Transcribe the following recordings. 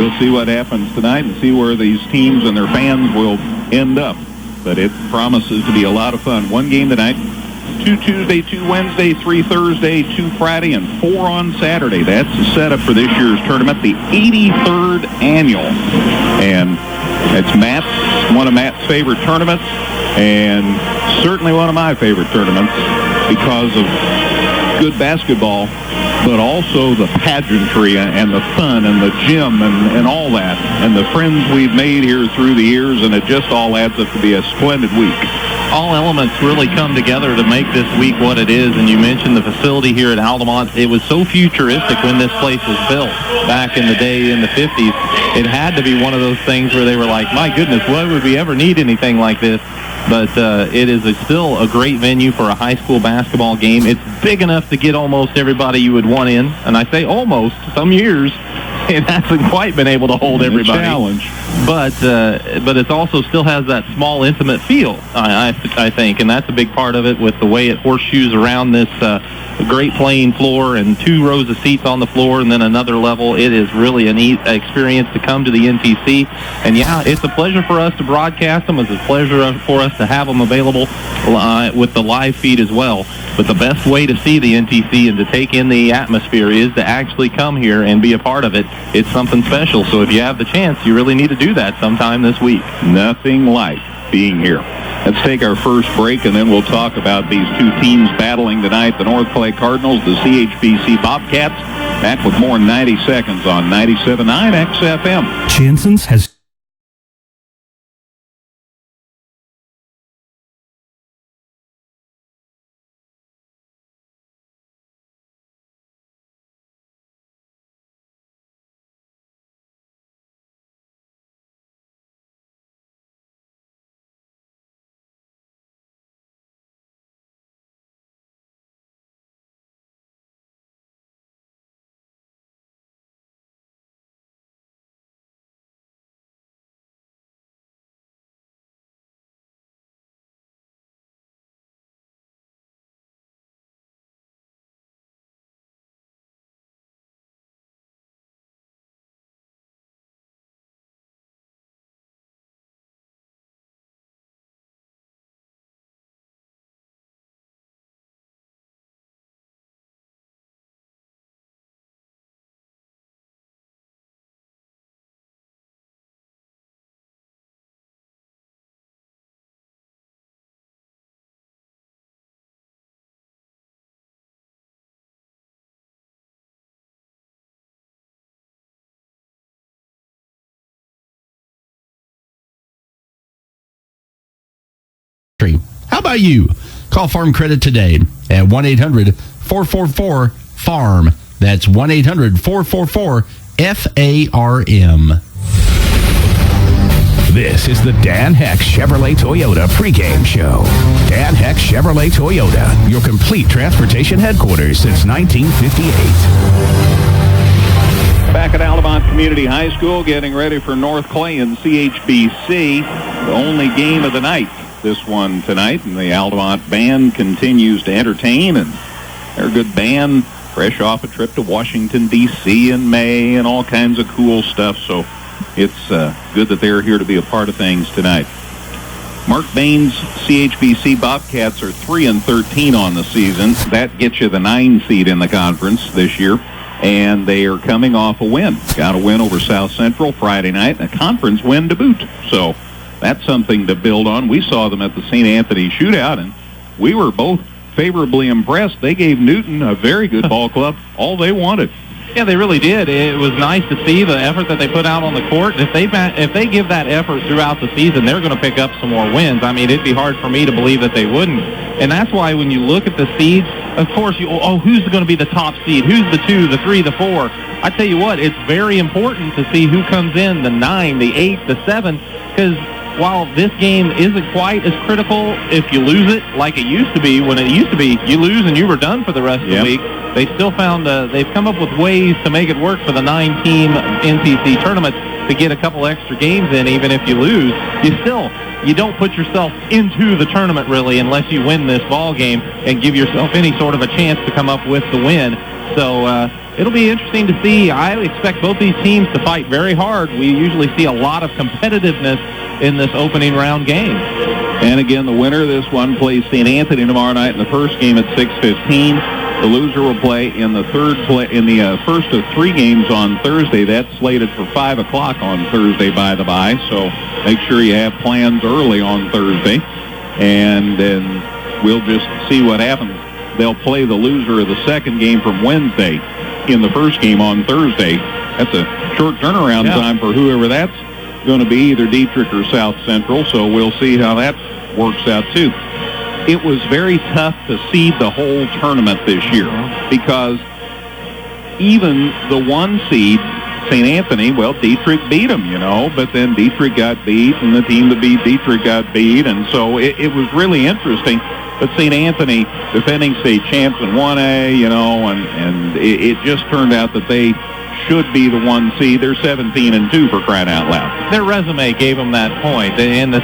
we'll see what happens tonight and see where these teams and their fans will end up. But it promises to be a lot of fun. One game tonight, 2 Tuesday, 2 Wednesday, 3 Thursday, 2 Friday, and 4 on Saturday. That's the setup for this year's tournament, the 83rd annual. And it's one of Matt's favorite tournaments, and certainly one of my favorite tournaments because of good basketball, but also the pageantry and the fun and the gym and all that, and the friends we've made here through the years, and it just all adds up to be a splendid week. All elements really come together to make this week what it is, and you mentioned the facility here at Altamont. It was so futuristic when this place was built back in the day in the 50s. It had to be one of those things where they were like, my goodness, why would we ever need anything like this? But it is still a great venue for a high school basketball game. It's big enough to get almost everybody you would want in, and I say almost. Some years it hasn't quite been able to hold everybody. Challenge. But it also still has that small, intimate feel, I think, and that's a big part of it with the way it horseshoes around this great playing floor and 2 rows of seats on the floor and then another level. It is really a neat experience to come to the NTC. And, yeah, it's a pleasure for us to broadcast them. It's a pleasure for us to have them available with the live feed as well. But the best way to see the NTC and to take in the atmosphere is to actually come here and be a part of it. It's something special. So if you have the chance, you really need to do that sometime this week. Nothing like being here. Let's take our first break, and then we'll talk about these 2 teams battling tonight, the North Clay Cardinals, the CHBC Bobcats. Back with more in 90 seconds on 97.9 XFM. Chanson's has... How about you? Call Farm Credit today at 1-800-444-FARM. That's 1-800-444-FARM. This is the Dan Heck Chevrolet Toyota pregame show. Dan Heck Chevrolet Toyota, your complete transportation headquarters since 1958. Back at Altamont Community High School, getting ready for North Clay and CHBC. The only game of the night, this one tonight, and the Altamont band continues to entertain, and they're a good band, fresh off a trip to Washington, D.C. in May, and all kinds of cool stuff, so it's good that they're here to be a part of things tonight. Mark Bain's CHBC Bobcats are 3-13 on the season. That gets you the 9 seed in the conference this year, and they are coming off a win. Got a win over South Central Friday night, and a conference win to boot, so that's something to build on. We saw them at the St. Anthony Shootout, and we were both favorably impressed. They gave Newton, a very good ball club, all they wanted. Yeah, they really did. It was nice to see the effort that they put out on the court. If they give that effort throughout the season, they're going to pick up some more wins. I mean, it'd be hard for me to believe that they wouldn't. And that's why when you look at the seeds, of course, who's going to be the top seed? Who's the 2, the 3, the 4? I tell you what, it's very important to see who comes in, the 9, the 8, the 7, because while this game isn't quite as critical if you lose it like it used to be, when it used to be you lose and you were done for the rest of the week, they still found they've come up with ways to make it work for the 9-team NTC tournament to get a couple extra games in. Even if you lose, you don't put yourself into the tournament really unless you win this ball game and give yourself any sort of a chance to come up with the win. So it'll be interesting to see. I expect both these teams to fight very hard. We usually see a lot of competitiveness in this opening round game. And again, the winner of this one plays St. Anthony tomorrow night in the first game at 6:15. The loser will play in the first of 3 games on Thursday. That's slated for 5 o'clock on Thursday, by the by. So make sure you have plans early on Thursday. And then we'll just see what happens. They'll play the loser of the second game from Wednesday in the first game on Thursday. That's a short turnaround time for whoever that's going to be, either Dietrich or South Central. So we'll see how that works out, too. It was very tough to seed the whole tournament this year because even the 1 seed, St. Anthony, well, Dietrich beat them, but then Dietrich got beat, and the team that beat Dietrich got beat, and so it was really interesting. But St. Anthony, defending state champs in 1A, and it just turned out that they should be the 1 seed. They're 17-2 for crying out loud. Their resume gave them that point, and the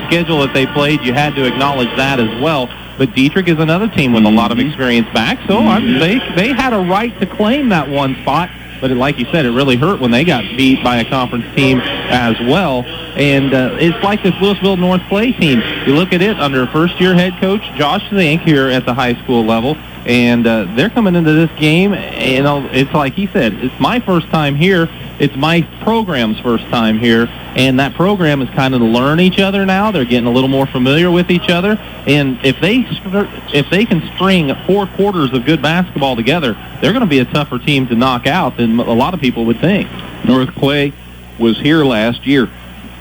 schedule that they played, you had to acknowledge that as well. But Dietrich is another team with a lot of experience back, so they had a right to claim that 1 spot. But like you said, it really hurt when they got beat by a conference team as well. And it's like this Louisville North Clay team. You look at it under first-year head coach Josh Zink here at the high school level, and they're coming into this game. It's like he said, it's my first time here. It's my program's first time here, and that program is kind of to learn each other now. They're getting a little more familiar with each other, and if they can string 4 quarters of good basketball together, they're going to be a tougher team to knock out than a lot of people would think. North Clay was here last year.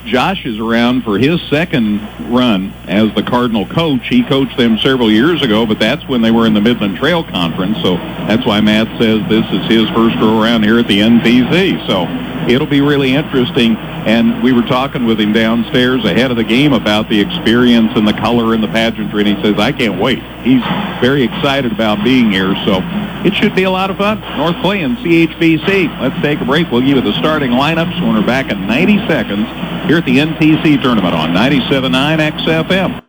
Josh is around for his second run as the Cardinal coach. He coached them several years ago, but that's when they were in the Midland Trail Conference, so that's why Matt says this is his first go around here at the NTC. So it'll be really interesting, and we were talking with him downstairs ahead of the game about the experience and the color and the pageantry, and he says, I can't wait. He's very excited about being here, so it should be a lot of fun. North Clay and CHBC. Let's take a break. We'll give you the starting lineups when we're back in 90 seconds here at the NTC Tournament on 97.9 XFM.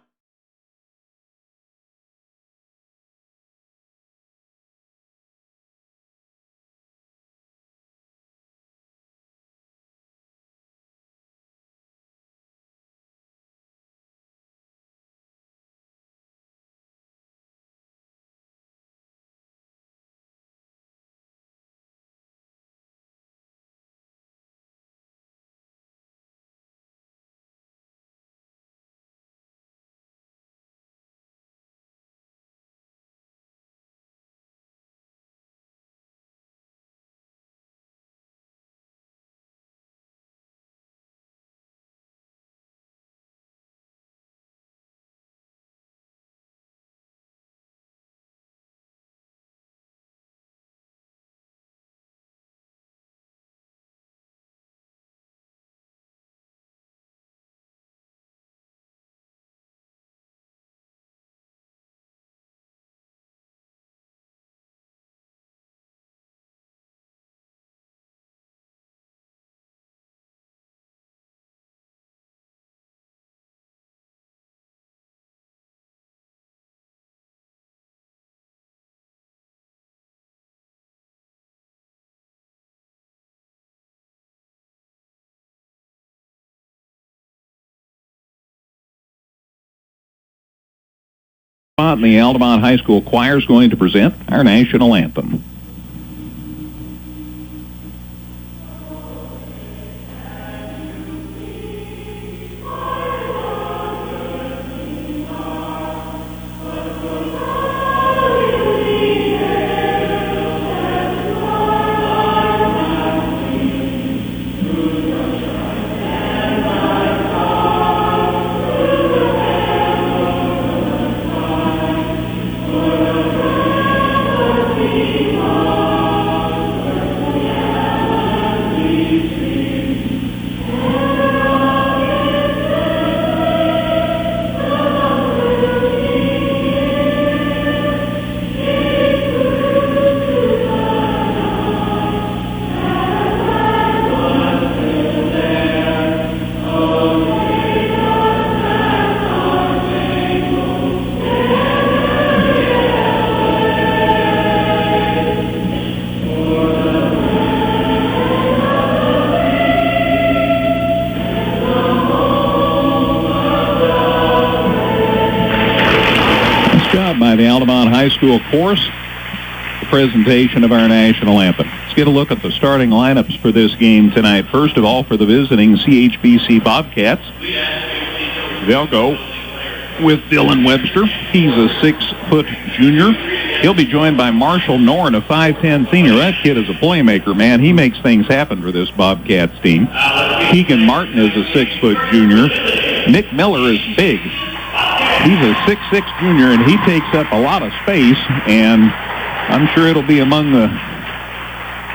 And the Altamont High School Choir is going to present our national anthem. Altamont High School course, the presentation of our national anthem. Let's get a look at the starting lineups for this game tonight. First of all, for the visiting CHBC Bobcats, they'll go with Dylan Webster. He's a 6-foot junior. He'll be joined by Marshall Norn, a 5'10 senior. That kid is a playmaker, man. He makes things happen for this Bobcats team. Keegan Martin is a 6-foot junior. Nick Miller is big. He's a 6'6 junior, and he takes up a lot of space, and I'm sure it'll be among the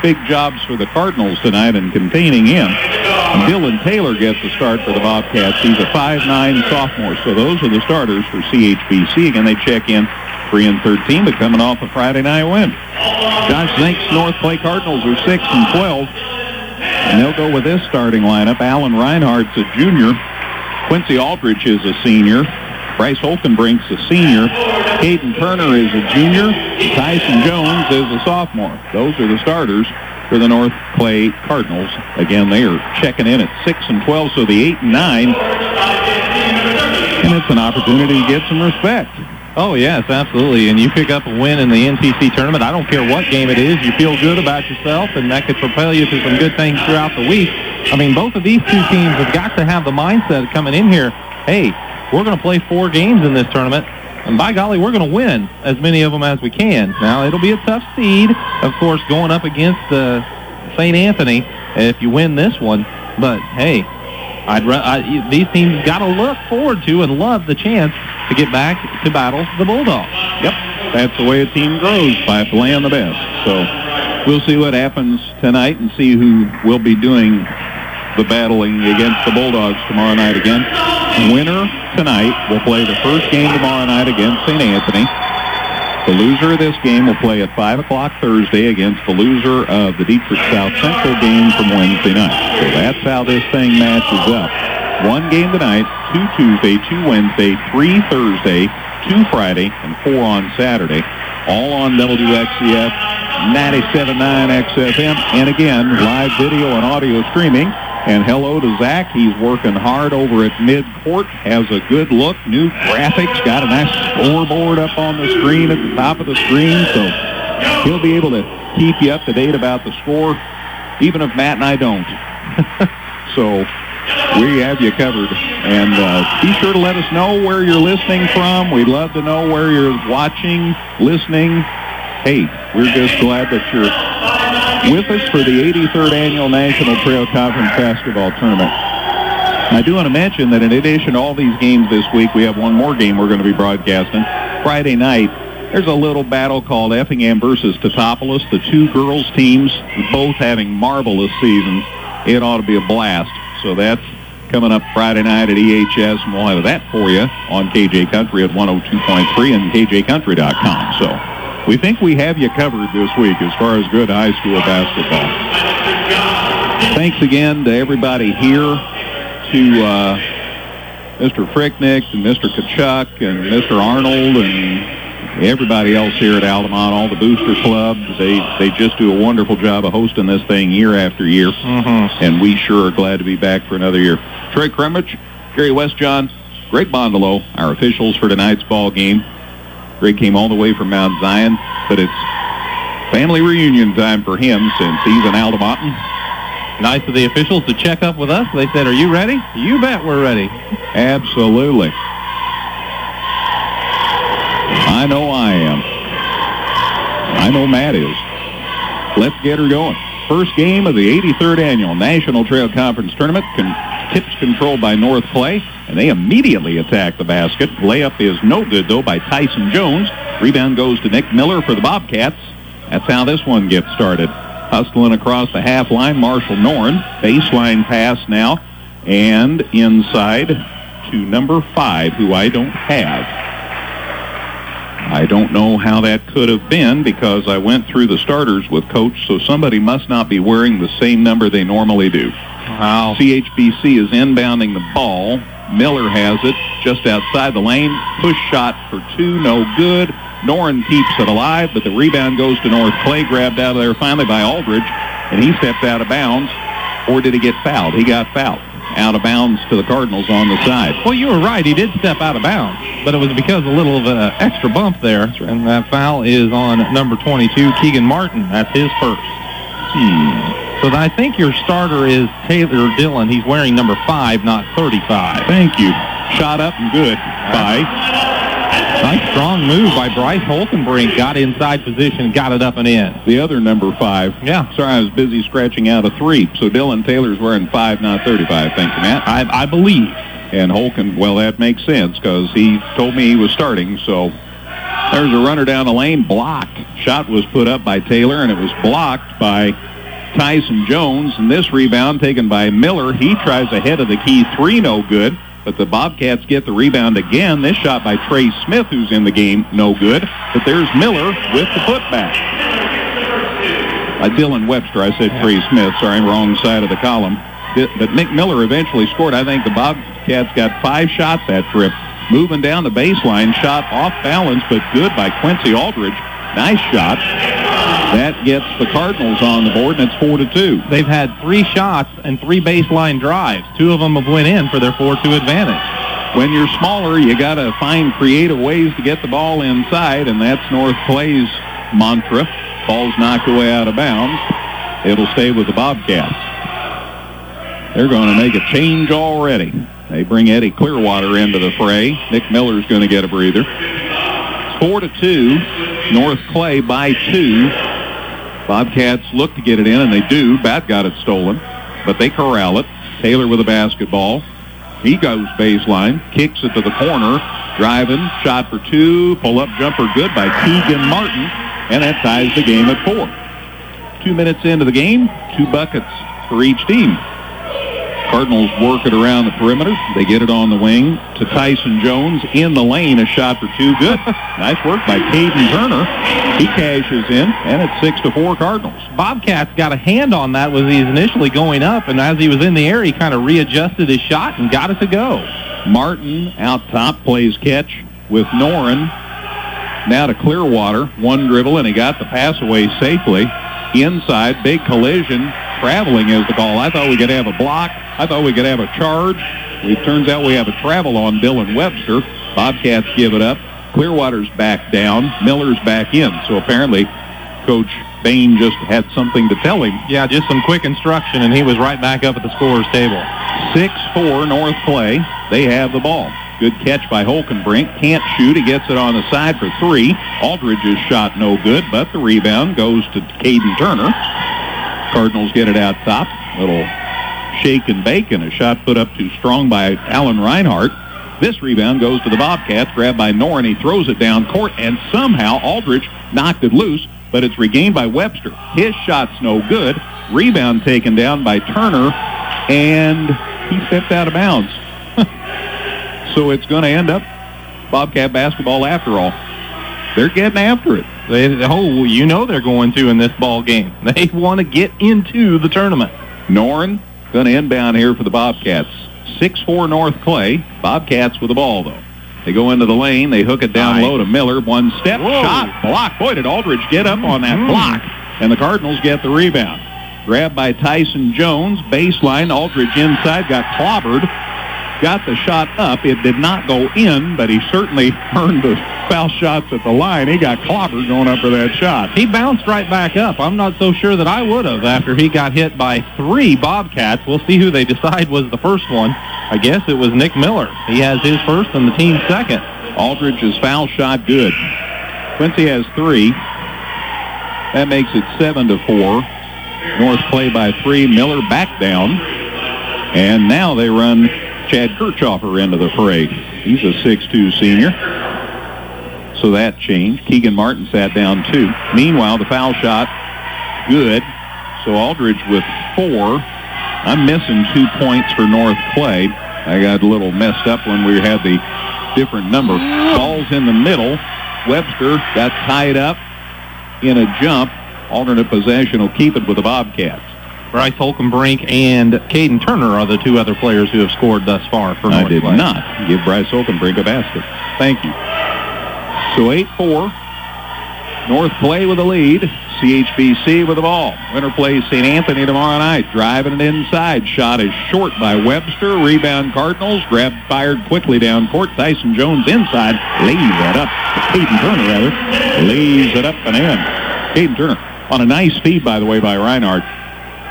big jobs for the Cardinals tonight in containing him. And Dylan Taylor gets the start for the Bobcats. He's a 5'9 sophomore. So those are the starters for CHBC. Again, they check in 3-13, but coming off a Friday night win. Josh Zink's North Clay Cardinals are 6-12, and they'll go with this starting lineup. Alan Reinhardt's a junior. Quincy Aldrich is a senior. Bryce Holkenbrink's a senior. Caden Turner is a junior. Tyson Jones is a sophomore. Those are the starters for the North Clay Cardinals. Again, they are checking in at 6-12, so the 8-9. And it's an opportunity to get some respect. Oh, yes, absolutely. And you pick up a win in the NTC tournament. I don't care what game it is. You feel good about yourself, and that could propel you to some good things throughout the week. I mean, both of these two teams have got to have the mindset coming in here, hey, we're going to play 4 games in this tournament, and by golly, we're going to win as many of them as we can. Now, it'll be a tough seed, of course, going up against St. Anthony if you win this one. But, hey, these teams got to look forward to and love the chance to get back to battle the Bulldogs. Yep, that's the way a team grows, by playing the best. So we'll see what happens tonight and see who will be doing the battling against the Bulldogs tomorrow night again. Winner tonight will play the first game tomorrow night against St. Anthony. The loser of this game will play at 5 o'clock Thursday against the loser of the Dietrich South Central game from Wednesday night. So that's how this thing matches up. 1 game tonight, 2 Tuesday, 2 Wednesday, 3 Thursday, 2 Friday, and 4 on Saturday. All on WXCF 97.9 XFM. And again, live video and audio streaming. And hello to Zach. He's working hard over at midcourt. Has a good look. New graphics. Got a nice scoreboard up on the screen at the top of the screen. So he'll be able to keep you up to date about the score, even if Matt and I don't. So we have you covered. And be sure to let us know where you're listening from. We'd love to know where you're watching, listening. Hey, we're just glad that you're with us for the 83rd Annual National Trail Conference Basketball Tournament. And I do want to mention that in addition to all these games this week, we have one more game we're going to be broadcasting. Friday night, there's a little battle called Effingham versus Teutopolis. The 2 girls teams, both having marvelous seasons. It ought to be a blast. So that's coming up Friday night at EHS, and we'll have that for you on KJ Country at 102.3 and KJCountry.com. So we think we have you covered this week as far as good high school basketball. Thanks again to everybody here, to Mr. Fricknick and Mr. Kachuk and Mr. Arnold and everybody else here at Altamont, all the booster clubs. They just do a wonderful job of hosting this thing year after year. And we sure are glad to be back for another year. Trey Kremrich, Gary Westjohn, Greg Bondolo, our officials for tonight's ball game. Greg came all the way from Mount Zion, but it's family reunion time for him since he's an Altamontan. Nice of the officials to check up with us. They said, are you ready? You bet we're ready. Absolutely. I know I am. I know Matt is. Let's get her going. First game of the 83rd Annual National Trail Conference Tournament. Tips controlled by North Clay, and they immediately attack the basket. Layup is no good, though, by Tyson Jones. Rebound goes to Nick Miller for the Bobcats. That's how this one gets started. Hustling across the half line, Marshall Norn. Baseline pass now, and inside to number 5, who I don't have. I don't know how that could have been because I went through the starters with Coach, so somebody must not be wearing the same number they normally do. Wow. CHBC is inbounding the ball. Miller has it just outside the lane. Push shot for 2, no good. Norn keeps it alive, but the rebound goes to North Clay, grabbed out of there finally by Aldridge, and he stepped out of bounds. Or did he get fouled? He got fouled. out of bounds to the Cardinals on the side. Well, you were right. He did step out of bounds, but it was because a little of an extra bump there. And that foul is on number 22, Keegan Martin. That's his first. So I think your starter is Taylor Dillon. He's wearing number 5, not 35. Thank you. Shot up and good by. Nice strong move by Bryce Holkenbrink. Got inside position, got it up and in. The other number 5. Yeah. Sorry, I was busy scratching out a 3. So Dylan Taylor's wearing 5, not 35. Thank you, Matt. I believe. And Holken, well, that makes sense because he told me he was starting. So there's a runner down the lane, blocked. Shot was put up by Taylor, and it was blocked by Tyson Jones. And this rebound taken by Miller. He tries ahead of the key 3, no good. But the Bobcats get the rebound again. This shot by Trey Smith, who's in the game, no good. But there's Miller with the putback. By Dylan Webster. I said Trey Smith. Sorry, wrong side of the column. But Nick Miller eventually scored. I think the Bobcats got 5 shots that trip. Moving down the baseline, shot off balance, but good by Quincy Aldridge. Nice shot. That gets the Cardinals on the board, and it's 4-2. They've had 3 shots and 3 baseline drives. 2 of them have went in for their 4-2 advantage. When you're smaller, you got to find creative ways to get the ball inside, and that's North Clay's mantra. Ball's knocked away out of bounds. It'll stay with the Bobcats. They're going to make a change already. They bring Eddie Clearwater into the fray. Nick Miller's going to get a breather. It's 4-2. North Clay by 2. Bobcats look to get it in, and they do. Bat got it stolen, but they corral it. Taylor with a basketball. He goes baseline, kicks it to the corner, driving, shot for 2, pull-up jumper good by Keegan Martin, and that ties the game at 4. 2 minutes into the game, 2 buckets for each team. Cardinals work it around the perimeter. They get it on the wing to Tyson Jones. In the lane, a shot for 2. Good. Nice work by Caden Turner. He cashes in, and it's 6-4 Cardinals. Bobcats got a hand on that as he was initially going up, and as he was in the air, he kind of readjusted his shot and got it to go. Martin out top plays catch with Noren. Now to Clearwater. 1 dribble, and he got the pass away safely. Inside, big collision. Traveling is the call. I thought we could have a block. I thought we could have a charge. It turns out we have a travel on Dylan Webster. Bobcats give it up. Clearwater's back down. Miller's back in. So apparently Coach Bain just had something to tell him. Yeah, just some quick instruction, and he was right back up at the scorer's table. 6-4 North Clay. They have the ball. Good catch by Holkenbrink. Can't shoot. He gets it on the side for 3. Aldridge's shot no good, but the rebound goes to Caden Turner. Cardinals get it out top. Little shake and bake, and a shot put up too strong by Alan Reinhardt. This rebound goes to the Bobcats, grabbed by Noren. He throws it down court, and somehow Aldridge knocked it loose, but it's regained by Webster. His shot's no good. Rebound taken down by Turner, and he stepped out of bounds. So it's going to end up Bobcat basketball after all. They're getting after it. You know they're going to in this ball game. They want to get into the tournament. Noren going to inbound here for the Bobcats. 6-4 North Clay. Bobcats with the ball, though. They go into the lane. They hook it down low to Miller. 1 step, shot, block. Boy, did Aldridge get up on that block. And the Cardinals get the rebound. Grabbed by Tyson Jones. Baseline. Aldridge inside. Got clobbered. Got the shot up. It did not go in, but he certainly earned the foul shots at the line. He got clobbered going up for that shot. He bounced right back up. I'm not so sure that I would have after he got hit by 3 Bobcats. We'll see who they decide was the first one. I guess it was Nick Miller. He has his first and the team's second. Aldridge's foul shot good. Quincy has 3. That makes it 7-4. North Clay by 3. Miller back down. And now they run Chad Kirchhoffer into the fray. He's a 6'2 senior. So that changed. Keegan Martin sat down 2. Meanwhile, the foul shot, good. So Aldridge with 4. I'm missing 2 points for North Clay. I got a little messed up when we had the different number. Ball's in the middle. Webster got tied up in a jump. Alternate possession will keep it with the Bobcats. Bryce Holkenbrink and Caden Turner are the 2 other players who have scored thus far for North Clay. I did not give Bryce Holkenbrink a basket. Thank you. So 8-4. North Clay with the lead. CHBC with the ball. Winner plays St. Anthony tomorrow night. Driving it inside. Shot is short by Webster. Rebound Cardinals. Grabbed, fired quickly down court. Tyson Jones inside. Lays that up. Caden Turner, rather. Lays it up and in. Caden Turner on a nice feed, by the way, by Reinhardt.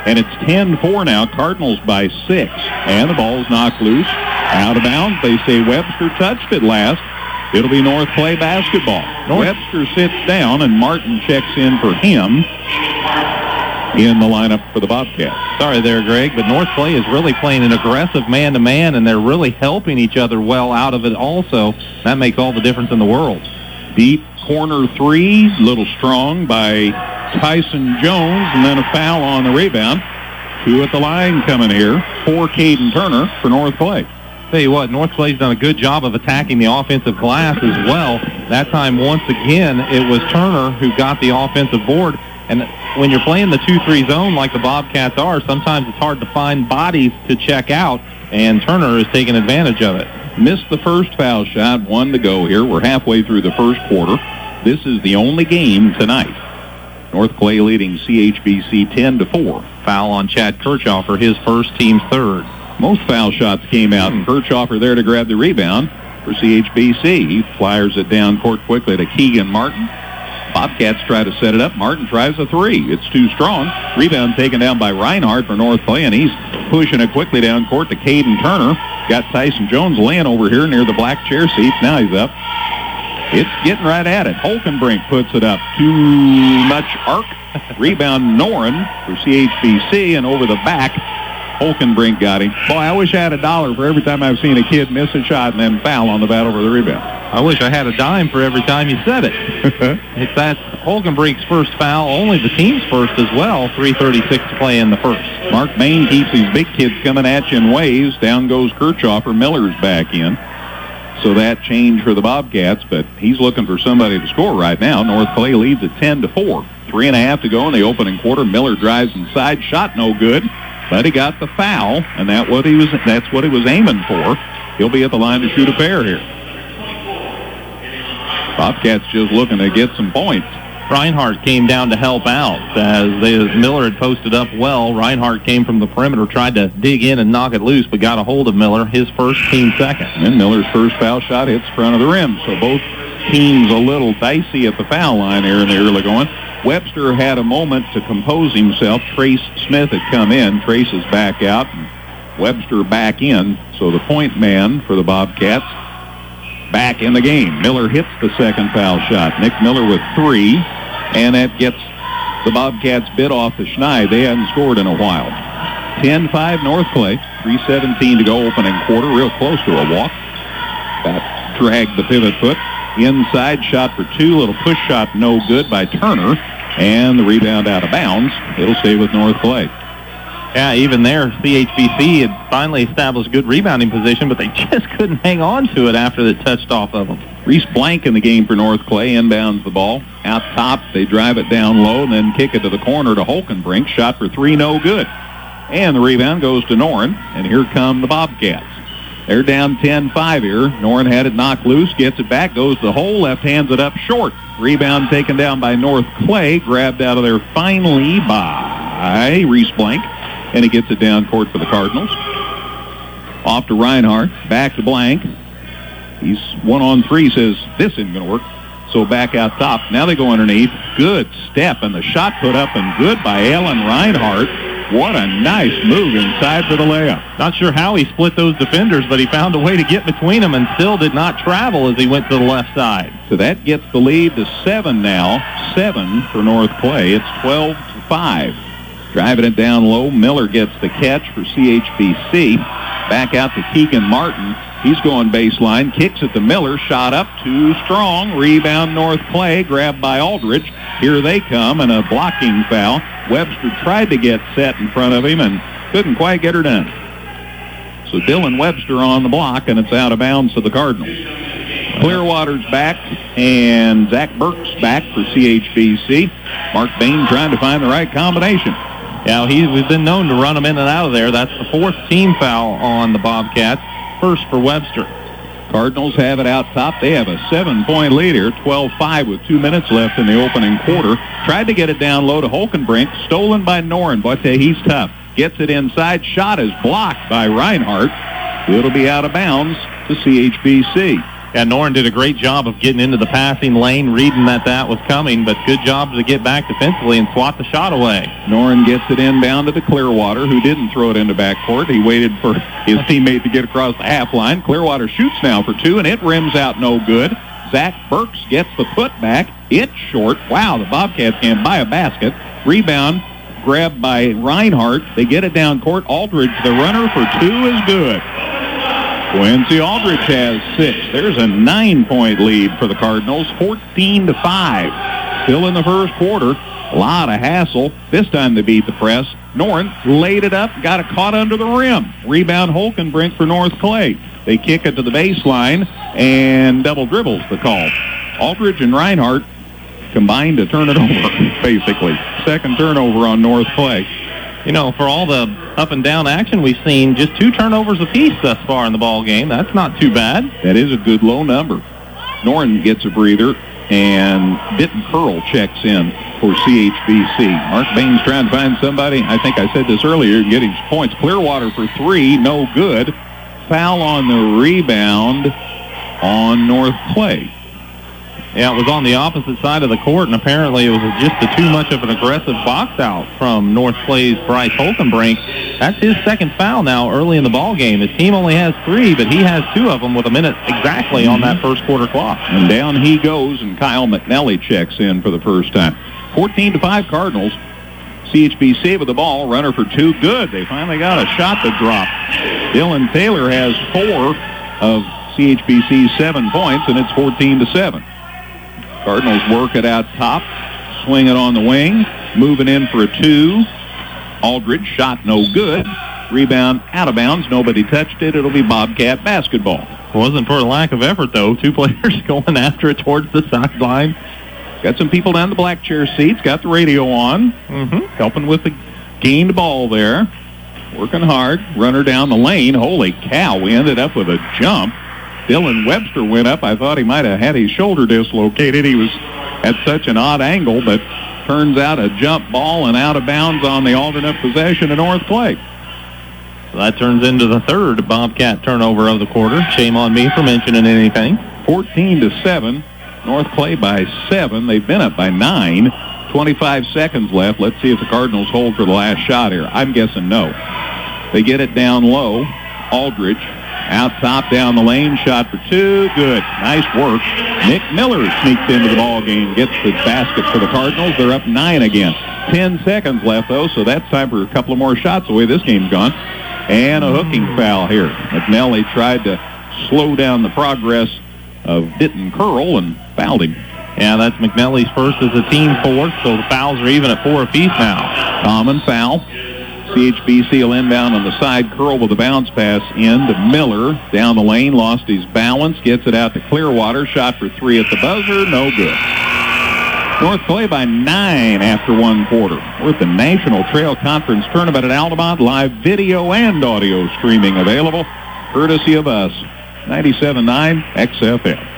And it's 10-4 now. Cardinals by 6. And the ball's knocked loose. Out of bounds. They say Webster touched it last. It'll be North Clay basketball. Webster sits down, and Martin checks in for him in the lineup for the Bobcats. Sorry there, Greg, but North Clay is really playing an aggressive man-to-man, and they're really helping each other well out of it also. That makes all the difference in the world. Deep corner three, little strong by Tyson Jones, and then a foul on the rebound. 2 at the line coming here for Caden Turner for North Clay. Tell you what, North Clay's done a good job of attacking the offensive glass as well. That time, once again, it was Turner who got the offensive board. And when you're playing the 2-3 zone like the Bobcats are, sometimes it's hard to find bodies to check out, and Turner is taking advantage of it. Missed the first foul shot, 1 to go here. We're halfway through the first quarter. This is the only game tonight. North Clay leading CHBC 10-4. Foul on Chad Kirchhoffer, his first, team's third. Most foul shots came out, and Kirchhoffer there to grab the rebound for CHBC. He flyers it down court quickly to Keegan Martin. Bobcats try to set it up. Martin tries a three. It's too strong. Rebound taken down by Reinhardt for North Clay, and he's pushing it quickly down court to Caden Turner. Got Tyson Jones laying over here near the black chair seats. Now he's up. It's getting right at it. Holkenbrink puts it up. Too much arc. Rebound Noren for CHBC, and over the back, Holkenbrink got him. Boy, I wish I had $1 for every time I've seen a kid miss a shot and then foul on the battle for the rebound. I wish I had a dime for every time you said it. That's Holkenbrink's first foul, only the team's first as well. 3:36 to play in the first. Mark Bain keeps these big kids coming at you in waves. Down goes Kirchhoffer. Miller's back in. So that change for the Bobcats, but he's looking for somebody to score right now. North Clay leads at 10-4. 3.5 to go in the opening quarter. Miller drives inside. Shot no good. But he got the foul, and that's what he was aiming for. He'll be at the line to shoot a pair here. Bobcats just looking to get some points. Reinhardt came down to help out as Miller had posted up well. Reinhardt came from the perimeter, tried to dig in and knock it loose, but got a hold of Miller, his first, team second. And Miller's first foul shot hits front of the rim, so both teams a little dicey at the foul line here in the early going. Webster had a moment to compose himself. Trace Smith had come in. Trace is back out, and Webster back in. So the point man for the Bobcats back in the game. Miller hits the second foul shot. Nick Miller with 3, and that gets the Bobcats bit off the schneid. They hadn't scored in a while. 10-5 North Clay. 3:17 to go opening quarter. Real close to a walk. That dragged the pivot foot. Inside shot for 2. Little push shot no good by Turner. And the rebound out of bounds. It'll stay with North Clay. Yeah, even there, CHBC had finally established good rebounding position, but they just couldn't hang on to it after it touched off of them. Reese Blank in the game for North Clay. Inbounds the ball. Out top, they drive it down low and then kick it to the corner to Holkenbrink. Shot for 3, no good. And the rebound goes to Noren. And here come the Bobcats. They're down 10-5 here. Noren had it knocked loose, gets it back, goes to the hole, left hands it up short. Rebound taken down by North Clay, grabbed out of there finally by Reese Blank, and he gets it down court for the Cardinals. Off to Reinhardt, back to Blank. He's 1-on-3, says this isn't going to work. So back out top. Now they go underneath. Good step, and the shot put up and good by Alan Reinhardt. What a nice move inside for the layup. Not sure how he split those defenders, but he found a way to get between them and still did not travel as he went to the left side. So that gets the lead to 7 now. 7 for North Clay. It's 12-5. Driving it down low. Miller gets the catch for CHBC. Back out to Keegan Martin. He's going baseline, kicks it to Miller, shot up, too strong. Rebound North Clay, grabbed by Aldridge. Here they come, and a blocking foul. Webster tried to get set in front of him and couldn't quite get her done. So Dylan Webster on the block, and it's out of bounds to the Cardinals. Clearwater's back, and Zach Burke's back for CHBC. Mark Bain trying to find the right combination. Yeah, we've been known to run them in and out of there. That's the 4th team foul on the Bobcats. First for Webster. Cardinals have it out top. They have a 7-point lead here, 12-5 with 2 minutes left in the opening quarter. Tried to get it down low to Holkenbrink, stolen by Noren, but he's tough. Gets it inside, shot is blocked by Reinhardt. It'll be out of bounds to CHBC. Yeah, Noren did a great job of getting into the passing lane, reading that was coming, but good job to get back defensively and swat the shot away. Noren gets it inbound to Clearwater, who didn't throw it into backcourt. He waited for his teammate to get across the half line. Clearwater shoots now for 2, and it rims out no good. Zach Burks gets the putback. It's short. Wow, the Bobcats can't buy a basket. Rebound grabbed by Reinhardt. They get it down court. Aldridge, the runner for 2, is good. Quincy Aldridge has 6. There's a 9-point lead for the Cardinals, 14-5. Still in the first quarter. A lot of hassle. This time they beat the press. Noren laid it up, got it caught under the rim. Rebound Holkenbrink for North Clay. They kick it to the baseline, and double dribbles the call. Aldridge and Reinhardt combined to turn it over, basically. Second turnover on North Clay. You know, for all the up and down action we've seen, just 2 turnovers apiece thus far in the ball game. That's not too bad. That is a good low number. Noren gets a breather, and Bitton Curl checks in for CHBC. Mark Bain's trying to find somebody. I think I said this earlier, getting points. Clearwater for 3, no good. Foul on the rebound on North Clay. Yeah, it was on the opposite side of the court, and apparently it was just too much of an aggressive box out from North Clay's Bryce Holkenbrink. That's his second foul now early in the ball game. His team only has 3, but he has 2 of them with a minute exactly on that first quarter clock. And down he goes, and Kyle McNally checks in for the first time. 14-5 Cardinals. CHBC with the ball, runner for 2, good. They finally got a shot to drop. Dylan Taylor has 4 of CHBC's 7 points, and it's 14-7. Cardinals work it out top, swing it on the wing, moving in for a 2. Aldridge shot no good. Rebound out of bounds. Nobody touched it. It'll be Bobcat basketball. It wasn't for a lack of effort, though. 2 players going after it towards the sideline. Got some people down the black chair seats. Got the radio on. Helping with the gained ball there. Working hard. Runner down the lane. Holy cow, we ended up with a jump. Dylan Webster went up. I thought he might have had his shoulder dislocated. He was at such an odd angle, but turns out a jump ball and out of bounds on the alternate possession of North Clay. So that turns into the third Bobcat turnover of the quarter. Shame on me for mentioning anything. 14-7. North Clay by 7. They've been up by 9. 25 seconds left. Let's see if the Cardinals hold for the last shot here. I'm guessing no. They get it down low. Aldridge out top down the lane, shot for 2, good. Nice work. Nick Miller sneaks into the ball game, gets the basket for the Cardinals. They're up 9 again. 10 seconds left, though, so that's time for a couple of more shots. The way this game's gone. And a hooking foul here. McNally tried to slow down the progress of Bitton Curl and fouled him. Yeah, that's McNally's first as a team 4th, so the fouls are even at 4 apiece now. Common foul. CHBC will inbound on the side. Curl with a bounce pass in to Miller. Down the lane, lost his balance. Gets it out to Clearwater. Shot for 3 at the buzzer. No good. North Clay by 9 after 1 quarter. We're at the National Trail Conference Tournament at Altamont. Live video and audio streaming available, courtesy of us. 97.9 XFM.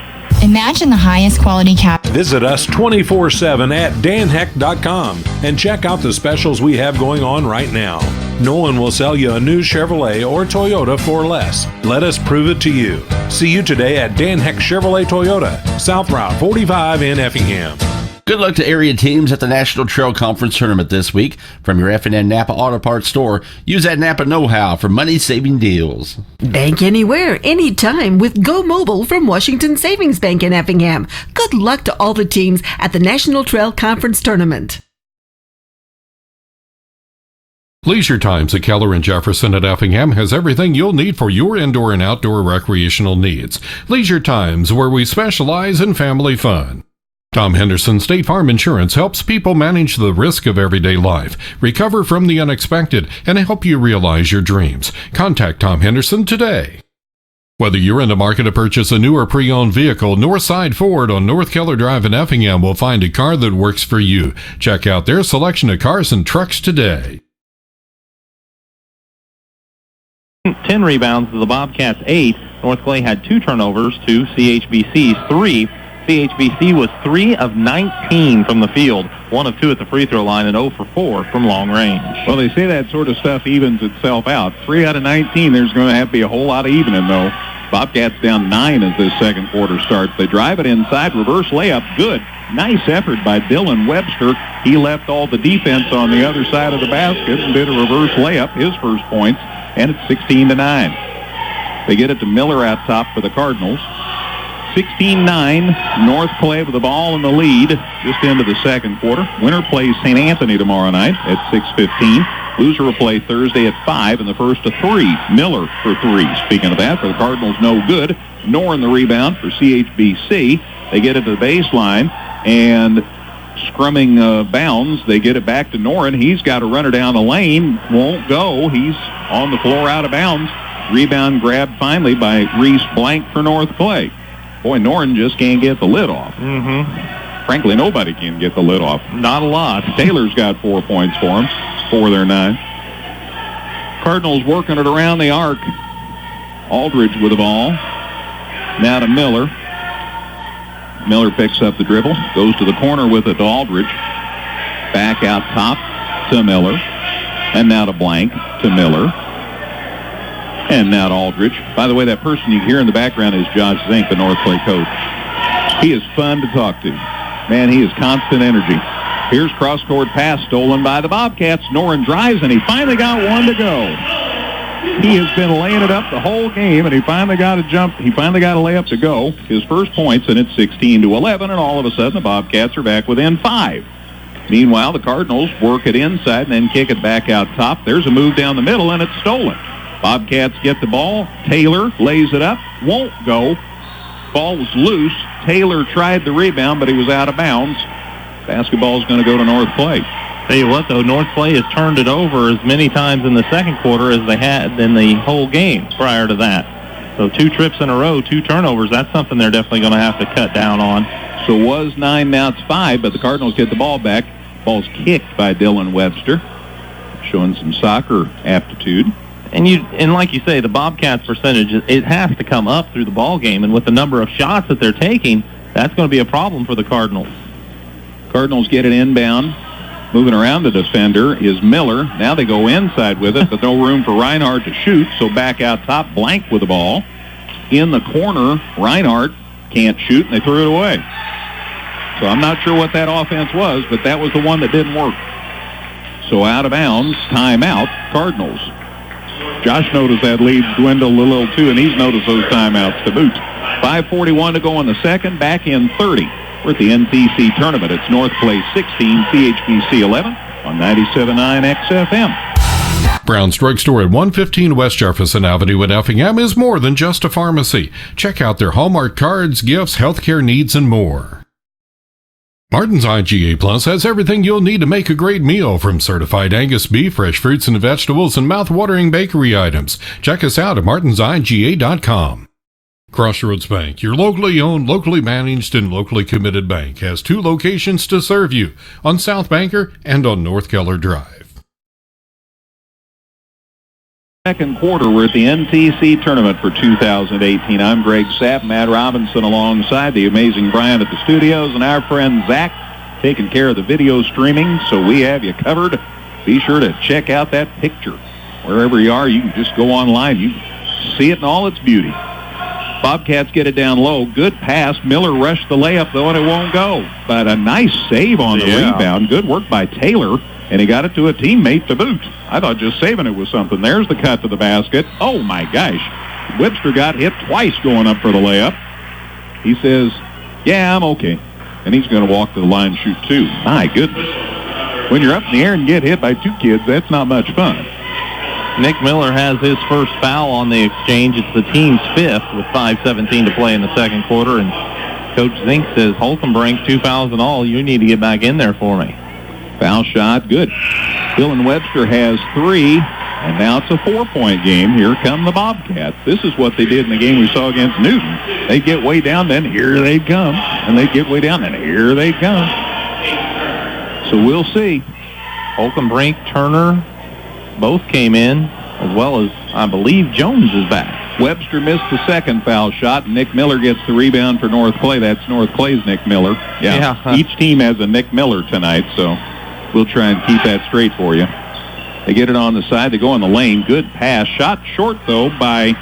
Imagine the highest quality cap. Visit us 24/7 at danheck.com and check out the specials we have going on right now. No one will sell you a new Chevrolet or Toyota for less. Let us prove it to you. See you today at Dan Heck Chevrolet Toyota, South Route 45 in Effingham. Good luck to area teams at the National Trail Conference Tournament this week. From your F&N Napa Auto Parts store, use that Napa know-how for money-saving deals. Bank anywhere, anytime with Go Mobile from Washington Savings Bank in Effingham. Good luck to all the teams at the National Trail Conference Tournament. Leisure Times at Keller and Jefferson at Effingham has everything you'll need for your indoor and outdoor recreational needs. Leisure Times, where we specialize in family fun. Tom Henderson State Farm Insurance helps people manage the risk of everyday life, recover from the unexpected, and help you realize your dreams. Contact Tom Henderson today. Whether you're in the market to purchase a new or pre-owned vehicle, Northside Ford on North Keller Drive in Effingham will find a car that works for you. Check out their selection of cars and trucks today. 10 rebounds to the Bobcats 8. North Clay had 2 turnovers to CHBC's 3. CHBC was 3 of 19 from the field, 1 of 2 at the free throw line, and 0 for 4 from long range. Well, they say that sort of stuff evens itself out. 3 out of 19, there's going to have to be a whole lot of evening, though. Bobcats down 9 as this second quarter starts. They drive it inside, reverse layup, good. Nice effort by Dylan Webster. He left all the defense on the other side of the basket and did a reverse layup, his first points, and it's 16-9. They get it to Miller out top for the Cardinals. 16-9, North Clay with the ball in the lead just into the second quarter. Winner plays St. Anthony tomorrow night at 6:15. Loser will play Thursday at 5 and the first to 3. Miller for 3. Speaking of that, for the Cardinals, no good. Norrin the rebound for CHBC. They get it to the baseline, and scrumming bounds. They get it back to Norrin. He's got to run her down the lane. Won't go. He's on the floor out of bounds. Rebound grabbed finally by Reese Blank for North Clay. Boy, Norrin just can't get the lid off. Frankly, nobody can get the lid off. Not a lot. Taylor's got 4 points for him. 4 of their 9. Cardinals working it around the arc. Aldridge with the ball. Now to Miller. Miller picks up the dribble. Goes to the corner with it to Aldridge. Back out top to Miller. And now to Blank to Miller. And now to Aldridge. By the way, that person you hear in the background is Josh Zink, the North Clay coach. He is fun to talk to. Man, he is constant energy. Here's cross-court pass stolen by the Bobcats. Norrin drives, and he finally got one to go. He has been laying it up the whole game, and he finally got a jump. He finally got a layup to go. His first points, and it's 16-11, and all of a sudden the Bobcats are back within 5. Meanwhile, the Cardinals work it inside and then kick it back out top. There's a move down the middle, and it's stolen. Bobcats get the ball. Taylor lays it up. Won't go. Ball was loose. Taylor tried the rebound, but he was out of bounds. Basketball's going to go to North Clay. Tell you what, though, North Clay has turned it over as many times in the second quarter as they had in the whole game prior to that. So 2 trips in a row, 2 turnovers. That's something they're definitely going to have to cut down on. So it was 9, now it's 5, but the Cardinals get the ball back. Ball's kicked by Dylan Webster, showing some soccer aptitude. And like you say, the Bobcats percentage, it has to come up through the ball game, and with the number of shots that they're taking, that's going to be a problem for the Cardinals. Cardinals get it inbound. Moving around the defender is Miller. Now they go inside with it, but no room for Reinhardt to shoot, so back out top, Blank with the ball. In the corner, Reinhardt can't shoot, and they threw it away. So I'm not sure what that offense was, but that was the one that didn't work. So out of bounds, timeout, Cardinals. Josh noticed that lead dwindle a little too, and he's noticed those timeouts to boot. 5:41 to go in the second, back in 30. We're at the NTC Tournament. It's North Clay 16, CHBC 11 on 97.9 XFM. Brown's Drug Store at 115 West Jefferson Avenue in Effingham is more than just a pharmacy. Check out their Hallmark cards, gifts, healthcare needs, and more. Martin's IGA Plus has everything you'll need to make a great meal, from certified Angus beef, fresh fruits and vegetables, and mouth-watering bakery items. Check us out at martinsiga.com. Crossroads Bank, your locally owned, locally managed, and locally committed bank, has 2 locations to serve you, on South Banker and on North Keller Drive. Second quarter, we're at the NTC Tournament for 2018. I'm Greg Sapp, Matt Robinson alongside the amazing Brian at the studios, and our friend Zach taking care of the video streaming, so we have you covered. Be sure to check out that picture. Wherever you are, you can just go online. You can see it in all its beauty. Bobcats get it down low. Good pass. Miller rushed the layup, though, and it won't go. But a nice save on the rebound. Good work by Taylor, and he got it to a teammate to boot. I thought just saving it was something. There's the cut to the basket. Oh, my gosh. Webster got hit twice going up for the layup. He says, yeah, I'm okay. And he's going to walk to the line and shoot 2. My goodness. When you're up in the air and get hit by 2 kids, that's not much fun. Nick Miller has his first foul on the exchange. It's the team's 5th with 5:17 to play in the second quarter. And Coach Zink says, Holkenbrink, 2 fouls and all. You need to get back in there for me. Foul shot, good. Dylan Webster has 3, and now it's a 4-point game. Here come the Bobcats. This is what they did in the game we saw against Newton. They get way down, then here they come. And they get way down, and here they come. So we'll see. Holkenbrink, Turner, both came in, as well as, I believe, Jones is back. Webster missed the second foul shot. Nick Miller gets the rebound for North Clay. That's North Clay's Nick Miller. Yeah. Each team has a Nick Miller tonight, so we'll try and keep that straight for you. They get it on the side. They go in the lane. Good pass. Shot short, though, by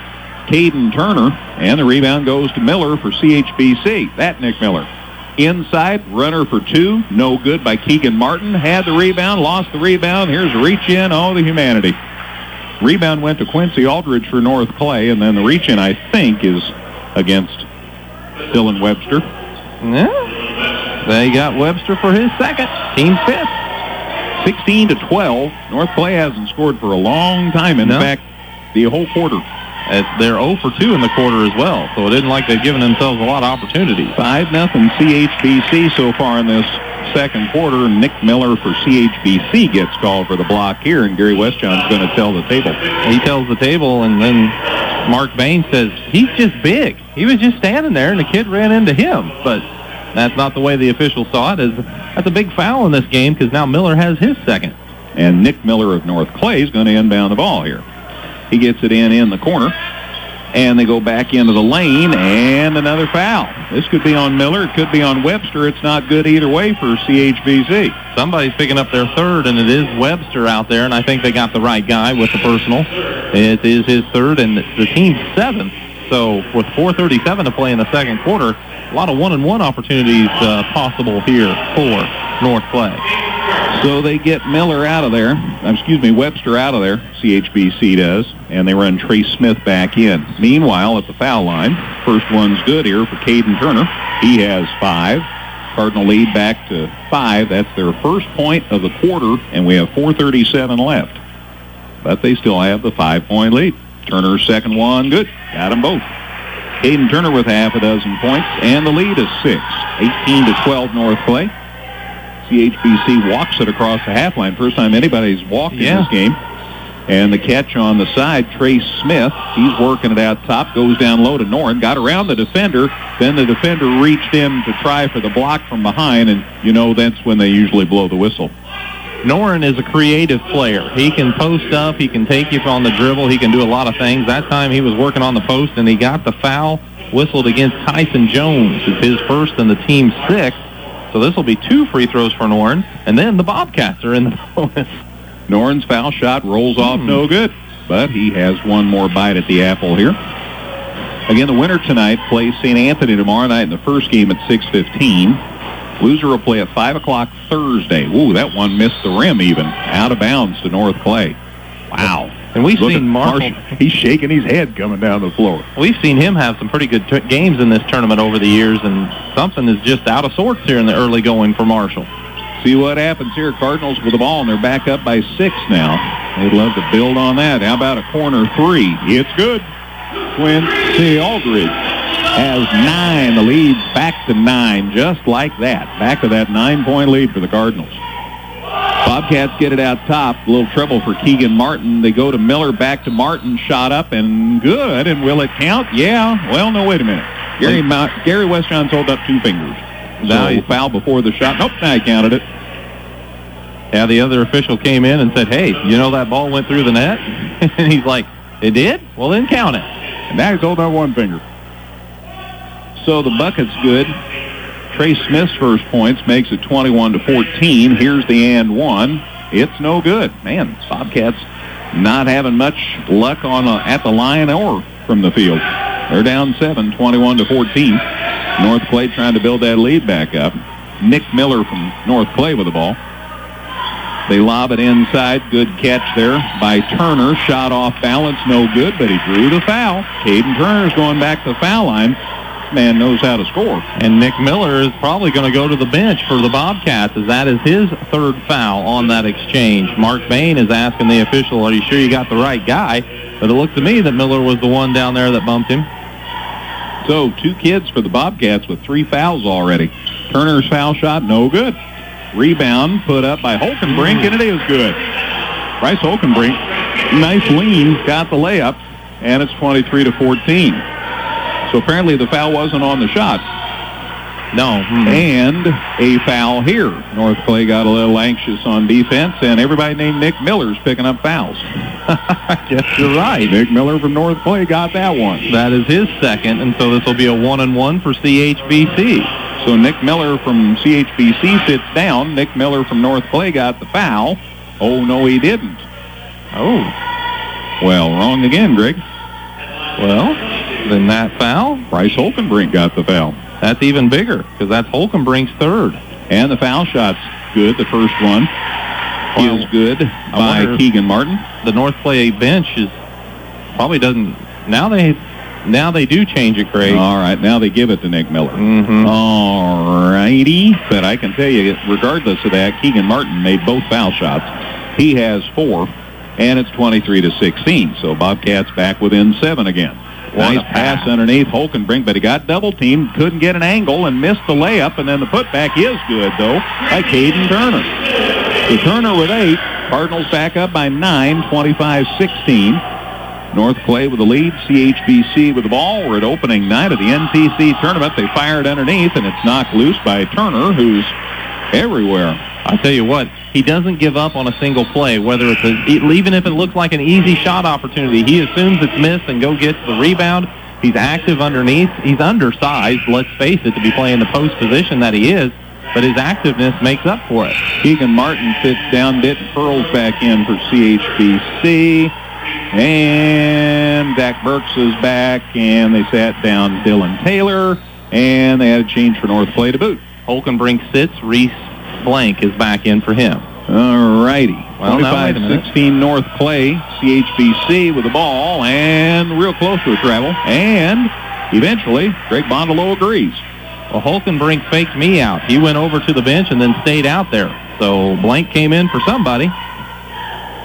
Cowden Turner. And the rebound goes to Miller for CHBC. That Nick Miller. Inside, runner for two. No good by Keegan Martin. Had the rebound, lost the rebound. Here's a reach in. Oh, the humanity. Rebound went to Quincy Aldridge for North Clay, and then the reach in, I think, is against Dylan Webster. Yeah. They got Webster for his second. Team fifth. 16-12. North Clay hasn't scored for a long time. In fact, the whole quarter. They're 0 for 2 in the quarter as well, so it isn't like they've given themselves a lot of opportunities. 5-0 CHBC so far in this second quarter. Nick Miller for CHBC gets called for the block here, and Gary Westjohn's going to tell the table. He tells the table, and then Mark Bain says, he's just big. He was just standing there, and the kid ran into him. But that's not the way the officials saw it. That's a big foul in this game because now Miller has his second. And Nick Miller of North Clay is going to inbound the ball here. He gets it in the corner, and they go back into the lane, and another foul. This could be on Miller. It could be on Webster. It's not good either way for CHBC. Somebody's picking up their third, and it is Webster out there, and I think they got the right guy with the personal. It is his third, and the team's seventh. So with 4:37 to play in the second quarter, a lot of one-on-one opportunities possible here for North Clay. So they get Webster out of there, CHBC does, and they run Trace Smith back in. Meanwhile, at the foul line, first one's good here for Cowden Turner. He has 5. Cardinal lead back to 5. That's their first point of the quarter, and we have 4:37 left. But they still have the 5-point lead. Turner's second one, good. Got them both. Cowden Turner with half a dozen points, and the lead is 6. 18-12 North Clay. CHBC walks it across the half line. First time anybody's walked in this game. And the catch on the side, Trace Smith. He's working it out top, goes down low to Noren, got around the defender. Then the defender reached in to try for the block from behind, and that's when they usually blow the whistle. Noren is a creative player. He can post up. He can take you on the dribble. He can do a lot of things. That time he was working on the post, and he got the foul whistled against Tyson Jones. It's his first and the team's 6th. So this will be 2 free throws for Noren, and then the Bobcats are in the bonus. Noren's foul shot rolls off no good, but he has one more bite at the apple here. Again, the winner tonight plays St. Anthony tomorrow night in the first game at 6:15. Loser will play at 5 o'clock Thursday. Ooh, that one missed the rim even. Out of bounds to North Clay. Wow. And we've seen Marshall. He's shaking his head coming down the floor. We've seen him have some pretty good games in this tournament over the years, and something is just out of sorts here in the early going for Marshall. See what happens here. Cardinals with the ball, and they're back up by 6 now. They'd love to build on that. How about a corner 3? It's good. Quincy Aldridge has 9. The lead's back to 9, just like that. Back to that 9-point lead for the Cardinals. Bobcats get it out top. A little trouble for Keegan Martin. They go to Miller, back to Martin. Shot up and good. And will it count? Yeah. Well, no, wait a minute. Gary Westjohn's hold up 2 fingers. So foul before the shot. Nope, now he counted it. Yeah, the other official came in and said, hey, that ball went through the net? And he's like, it did? Well, then count it. And now he's holding up 1 finger. So the bucket's good. Trace Smith's first points makes it 21-14. Here's the and 1. It's no good. Man, Bobcats not having much luck at the line or from the field. They're down 7, 21-14. North Clay trying to build that lead back up. Nick Miller from North Clay with the ball. They lob it inside. Good catch there by Turner. Shot off balance, no good, but he drew the foul. Cowden Turner's going back to the foul line. Man knows how to score. And Nick Miller is probably going to go to the bench for the Bobcats, as that is his 3rd foul on that exchange. Mark Bain is asking the official, are you sure you got the right guy? But it looked to me that Miller was the one down there that bumped him. So 2 kids for the Bobcats with 3 fouls already. Turner's foul shot, no good. Rebound put up by Holkenbrink, and it is good. Bryce Holkenbrink, nice lean, got the layup, and it's 23-14. So apparently the foul wasn't on the shot. No. And a foul here. North Clay got a little anxious on defense, and everybody named Nick Miller's picking up fouls. I guess you're right. Nick Miller from North Clay got that one. That is his second, and so this will be a 1-1 for CHBC. So Nick Miller from CHBC sits down. Nick Miller from North Clay got the foul. Oh, no, he didn't. Oh. Well, wrong again, Greg. Well, then that foul. Bryce Holkenbrink got the foul. That's even bigger because that's Holkenbrink's third. And the foul shot's good, the first one. Is good by Keegan Martin. The North Clay bench is probably doesn't. Now they do change it, Craig. All right, now they give it to Nick Miller. Mm-hmm. All righty. But I can tell you, regardless of that, Keegan Martin made both foul shots. He has 4, and it's 23-16. So Bobcats back within 7 again. Nice pass underneath Holkenbrink, but he got double-teamed, couldn't get an angle, and missed the layup, and then the putback is good, though, by Caden Turner. So Turner with 8. Cardinals back up by 9, 25-16. North Clay with the lead. CHBC with the ball. We're at opening night of the NTC tournament. They fired underneath, and it's knocked loose by Turner, who's everywhere. I tell you what, he doesn't give up on a single play, whether it's even if it looks like an easy shot opportunity. He assumes it's missed and go gets the rebound. He's active underneath. He's undersized, let's face it, to be playing the post position that he is, but his activeness makes up for it. Keegan Martin sits down. Denton Pearl's back in for CHBC. And Dak Burks is back, and they sat down Dylan Taylor, and they had a change for North Clay to boot. Holkenbrink sits. Reese Blank is back in for him. All righty. Well, 25-16 North Clay. CHBC with the ball, and real close to a travel. And eventually, Greg Bondolo agrees. Well, Holkenbrink faked me out. He went over to the bench and then stayed out there. So Blank came in for somebody.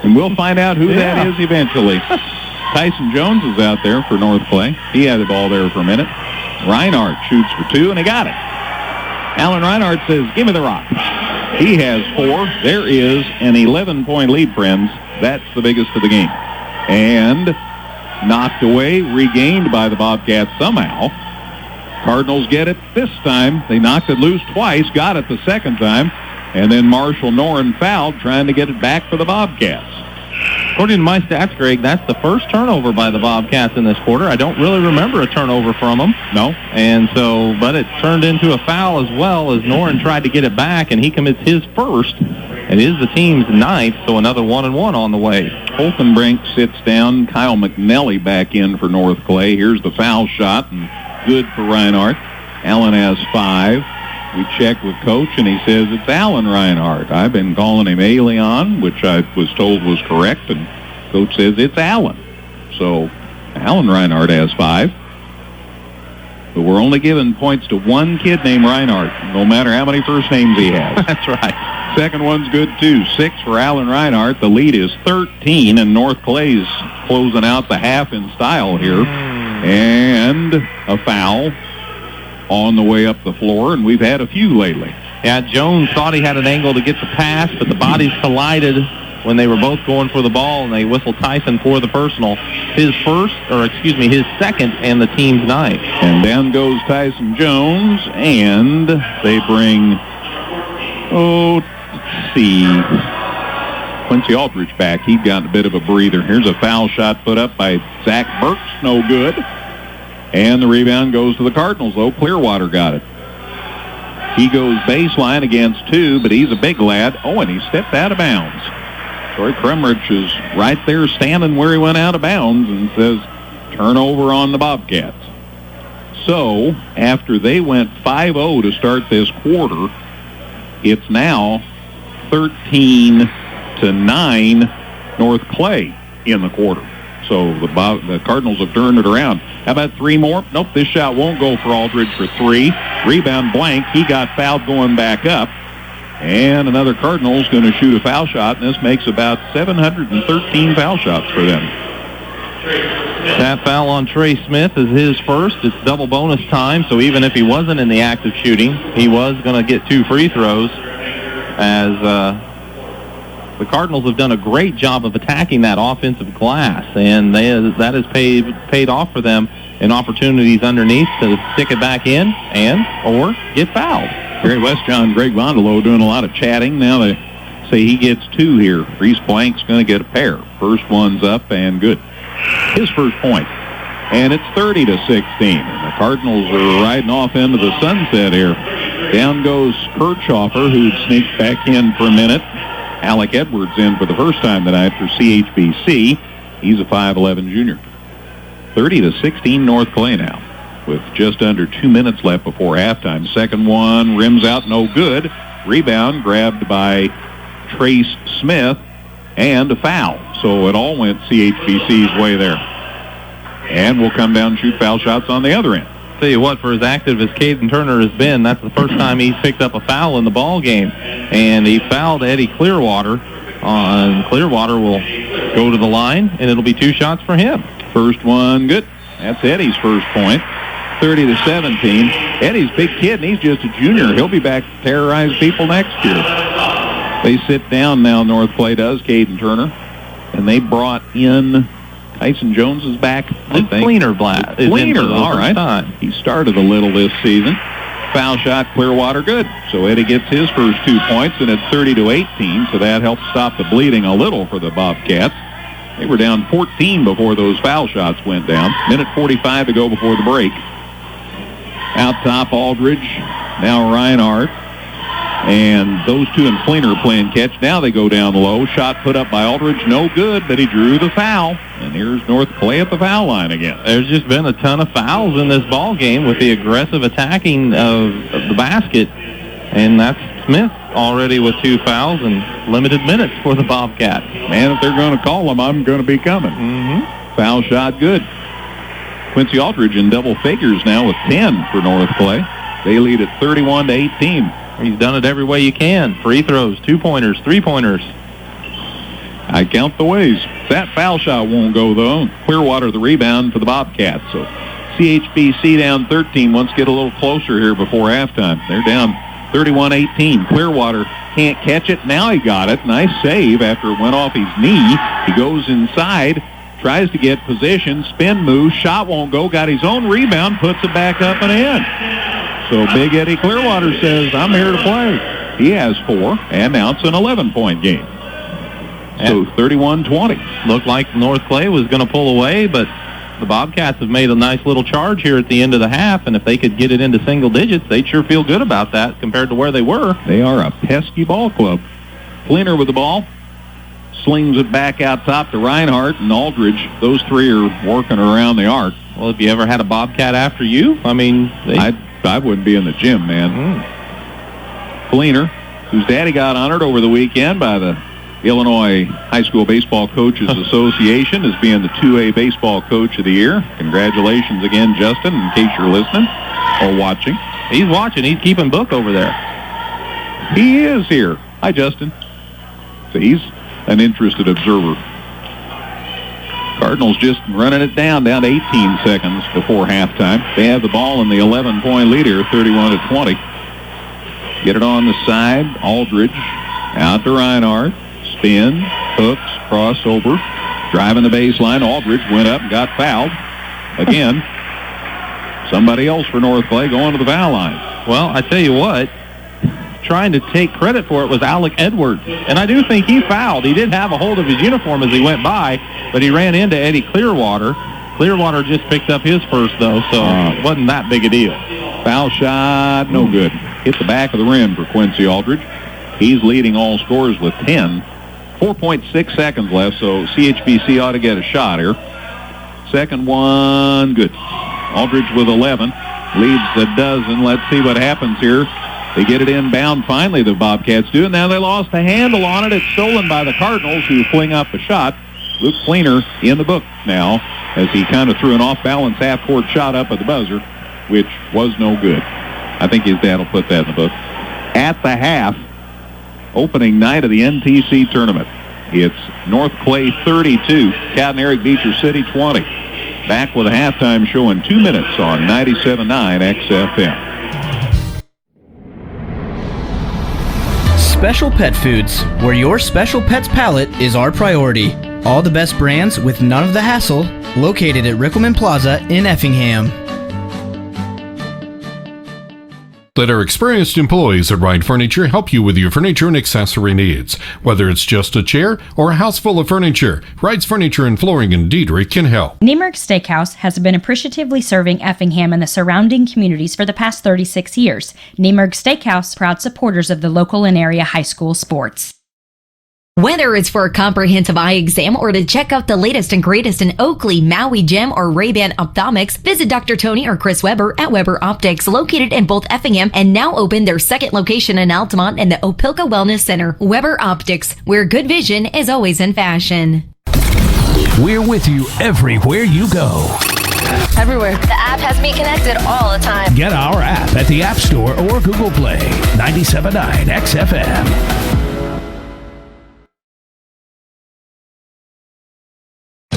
And we'll find out who that is eventually. Tyson Jones is out there for North Clay. He had the ball there for a minute. Reinhardt shoots for 2, and he got it. Alan Reinhardt says, give me the rock. He has 4. There is an 11-point lead, friends. That's the biggest of the game. And knocked away, regained by the Bobcats somehow. Cardinals get it this time. They knocked it loose twice, got it the second time, and then Marshall Noren fouled, trying to get it back for the Bobcats. According to my stats, Greg, that's the first turnover by the Bobcats in this quarter. I don't really remember a turnover from them. No. And so, but it turned into a foul as well as Noren tried to get it back, and he commits his first. It is the team's 9th, so another 1-1 on the way. Holkenbrink sits down. Kyle McNelly back in for North Clay. Here's the foul shot, and good for Reinhardt. Allen has 5. We checked with Coach, and he says it's Alan Reinhardt. I've been calling him Alion, which I was told was correct, and Coach says it's Alan. So Alan Reinhardt has 5. But we're only giving points to one kid named Reinhardt, no matter how many first names he has. That's right. Second one's good, too. 6 for Alan Reinhardt. The lead is 13, and North Clay's closing out the half in style here. And a foul on the way up the floor, and we've had a few lately. Yeah, Jones thought he had an angle to get the pass, but the bodies collided when they were both going for the ball, and they whistled Tyson for the personal. His second, and the team's 9th. And down goes Tyson Jones, and they bring, Quincy Aldridge back. He'd gotten a bit of a breather. Here's a foul shot put up by Zach Burks, no good. And the rebound goes to the Cardinals, though. Clearwater got it. He goes baseline against 2, but he's a big lad. Oh, and he stepped out of bounds. Troy Kremrich is right there standing where he went out of bounds and says, turnover on the Bobcats. So, after they went 5-0 to start this quarter, it's now 13-9 North Clay in the quarter. So the Cardinals have turned it around. How about 3 more? Nope, this shot won't go for Aldridge for 3. Rebound Blank. He got fouled going back up. And another Cardinal's going to shoot a foul shot, and this makes about 713 foul shots for them. That foul on Trey Smith is his first. It's double bonus time, so even if he wasn't in the act of shooting, he was going to get 2 free throws as the Cardinals have done a great job of attacking that offensive glass, and that has paid off for them in opportunities underneath to stick it back in or get fouled. Gary Westjohn and Greg Bondolo doing a lot of chatting. Now the say he gets 2 here. Reese Blank's going to get a pair. First one's up and good. His first point. And it's 30-16. And the Cardinals are riding off into the sunset here. Down goes Kirchhofer, who'd sneaked back in for a minute. Alec Edwards in for the first time tonight for CHBC. He's a 5'11 junior. 30-16 North Clay now, with just under 2 minutes left before halftime. Second one rims out, no good. Rebound grabbed by Trace Smith, and a foul. So it all went CHBC's way there. And we'll come down and shoot foul shots on the other end. Tell you what, for as active as Cowden Turner has been, that's the first time he's picked up a foul in the ball game. And he fouled Eddie Clearwater. Clearwater will go to the line, and it'll be 2 shots for him. First one, good. That's Eddie's first point. 30-17. Eddie's a big kid, and he's just a junior. He'll be back to terrorize people next year. They sit down now, North Clay does, Cowden Turner. And they brought in Tyson Jones is back. Fleener Blatt is in for the all right. time. He started a little this season. Foul shot, Clearwater, good. So Eddie gets his first 2 points, and it's 30-18, so that helps stop the bleeding a little for the Bobcats. They were down 14 before those foul shots went down. Minute 45 to go before the break. Out top, Aldridge. Now Reinhardt. And those two and Fleener playing catch. Now they go down low. Shot put up by Aldridge. No good, but he drew the foul. And here's North Clay at the foul line again. There's just been a ton of fouls in this ball game with the aggressive attacking of the basket. And that's Smith already with 2 fouls and limited minutes for the Bobcats. Man, if they're going to call them, I'm going to be coming. Foul shot, good. Quincy Aldridge in double figures now with 10 for North Clay. They lead at 31-18. He's done it every way you can. Free throws, 2-pointers, 3-pointers. I count the ways. That foul shot won't go, though. Clearwater the rebound for the Bobcats. So CHBC down 13. Let's get a little closer here before halftime. They're down 31-18. Clearwater can't catch it. Now he got it. Nice save after it went off his knee. He goes inside, tries to get position, spin move, shot won't go, got his own rebound, puts it back up and in. So Big Eddie Clearwater says, I'm here to play. He has 4, and now it's an 11-point game. So 31-20. Looked like North Clay was going to pull away, but the Bobcats have made a nice little charge here at the end of the half, and if they could get it into single digits, they'd sure feel good about that compared to where they were. They are a pesky ball club. Fleener with the ball. Slings it back out top to Reinhardt and Aldridge. Those 3 are working around the arc. Well, have you ever had a Bobcat after you? I mean, I wouldn't be in the gym, man. Fleener, whose daddy got honored over the weekend by the Illinois High School Baseball Coaches Association as being the 2A Baseball Coach of the Year. Congratulations again, Justin, in case you're listening or watching. He's watching. He's keeping book over there. He is here. Hi, Justin. So he's an interested observer. Cardinals just running it down to 18 seconds before halftime. They have the ball in the 11-point lead here, 31-20. Get it on the side. Aldridge out to Reinhardt. Spin, hooks, crossover, driving the baseline. Aldridge went up and got fouled. Again, somebody else for North Clay going to the foul line. Well, I tell you what, trying to take credit for it was Alec Edwards. And I do think he fouled. He did have a hold of his uniform as he went by, but he ran into Eddie Clearwater. Clearwater just picked up his first, though, so it wasn't that big a deal. Foul shot, no good. Hit the back of the rim for Quincy Aldridge. He's leading all scorers with 10. 4.6 seconds left, so CHBC ought to get a shot here. Second one, good. Aldridge with 11. Leads a dozen. Let's see what happens here. They get it inbound finally, the Bobcats do. And now they lost the handle on it. It's stolen by the Cardinals, who fling up a shot. Luke Fleener in the book now as he kind of threw an off-balance half-court shot up at the buzzer, which was no good. I think his dad will put that in the book. At the half, opening night of the NTC Tournament, it's North Clay 32, Cowden Herrick Beecher City 20. Back with a halftime show in 2 minutes on 97.9 XFM. Special Pet Foods, where your special pet's palate is our priority. All the best brands with none of the hassle, located at Rickelman Plaza in Effingham. Let our experienced employees at Ride Furniture help you with your furniture and accessory needs. Whether it's just a chair or a house full of furniture, Ride's Furniture and Flooring in Diedrich can help. Niemerg Steakhouse has been appreciatively serving Effingham and the surrounding communities for the past 36 years. Niemerg Steakhouse, proud supporters of the local and area high school sports. Whether it's for a comprehensive eye exam or to check out the latest and greatest in Oakley, Maui Gem, or Ray-Ban Ophthalmics, visit Dr. Tony or Chris Weber at Weber Optics, located in both Effingham and now open their second location in Altamont in the Opilka Wellness Center. Weber Optics, where good vision is always in fashion. We're with you everywhere you go. Everywhere. The app has me connected all the time. Get our app at the App Store or Google Play. 97.9 XFM.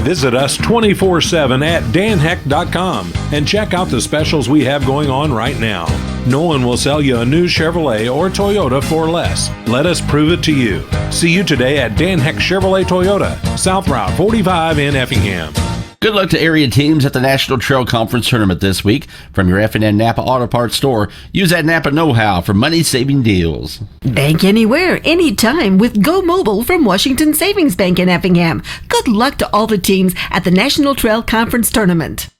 Visit us 24/7 at danheck.com and check out the specials we have going on right now. No one will sell you a new Chevrolet or Toyota for less. Let us prove it to you. See you today at Dan Heck Chevrolet Toyota, South Route 45 in Effingham. Good luck to area teams at the National Trail Conference Tournament this week. From your F&N Napa Auto Parts store, use that Napa know-how for money-saving deals. Bank anywhere, anytime with Go Mobile from Washington Savings Bank in Effingham. Good luck to all the teams at the National Trail Conference Tournament.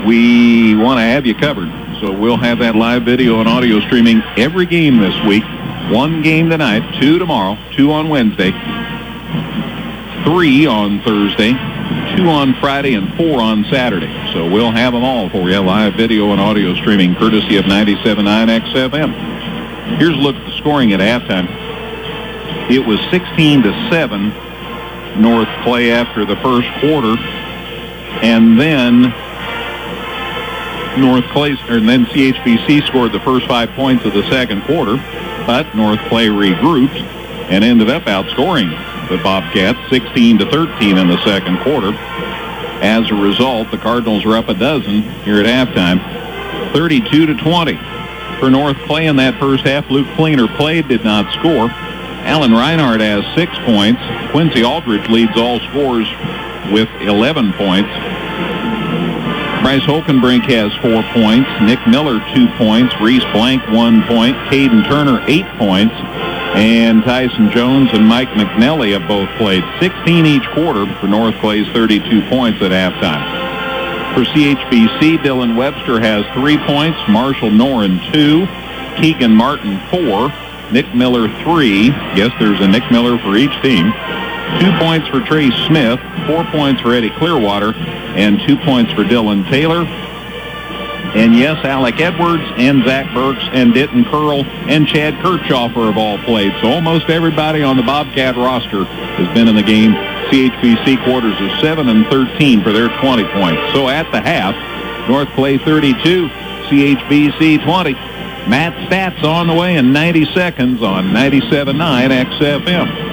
We want to have you covered, so we'll have that live video and audio streaming every game this week. 1 game tonight, 2 tomorrow, 2 on Wednesday, 3 on Thursday, 2 on Friday, and 4 on Saturday. So we'll have them all for you, live video and audio streaming, courtesy of 97.9 XFM. Here's a look at the scoring at halftime. It was 16-7 North Clay after the first quarter, and then CHBC scored the first 5 points of the second quarter, but North Clay regrouped and ended up outscoring the Bobcats 16-13 in the second quarter. As a result, the Cardinals are up a dozen here at halftime, 32-20 for North Clay in that first half. Luke Fleener played, did not score. Alan Reinhardt has 6 points. Quincy Aldridge leads all scorers with 11 points. Bryce Holkenbrink has 4 points. Nick Miller, 2 points. Reese Blank, 1 point. Caden Turner, 8 points. And Tyson Jones and Mike McNelly have both played 16 each quarter for North Clay's 32 points at halftime. For CHBC, Dylan Webster has 3 points. Marshall Noren, 2. Keegan Martin, 4. Nick Miller, 3. Yes, there's a Nick Miller for each team. 2 points for Trey Smith, 4 points for Eddie Clearwater, and 2 points for Dylan Taylor. And yes, Alec Edwards and Zach Burks and Denton Curl and Chad Kirchhoffer have all played. So almost everybody on the Bobcat roster has been in the game. CHBC quarters of 7 and 13 for their 20 points. So at the half, North Clay 32, CHBC 20. Matt Stats on the way in 90 seconds on 97.9 XFM.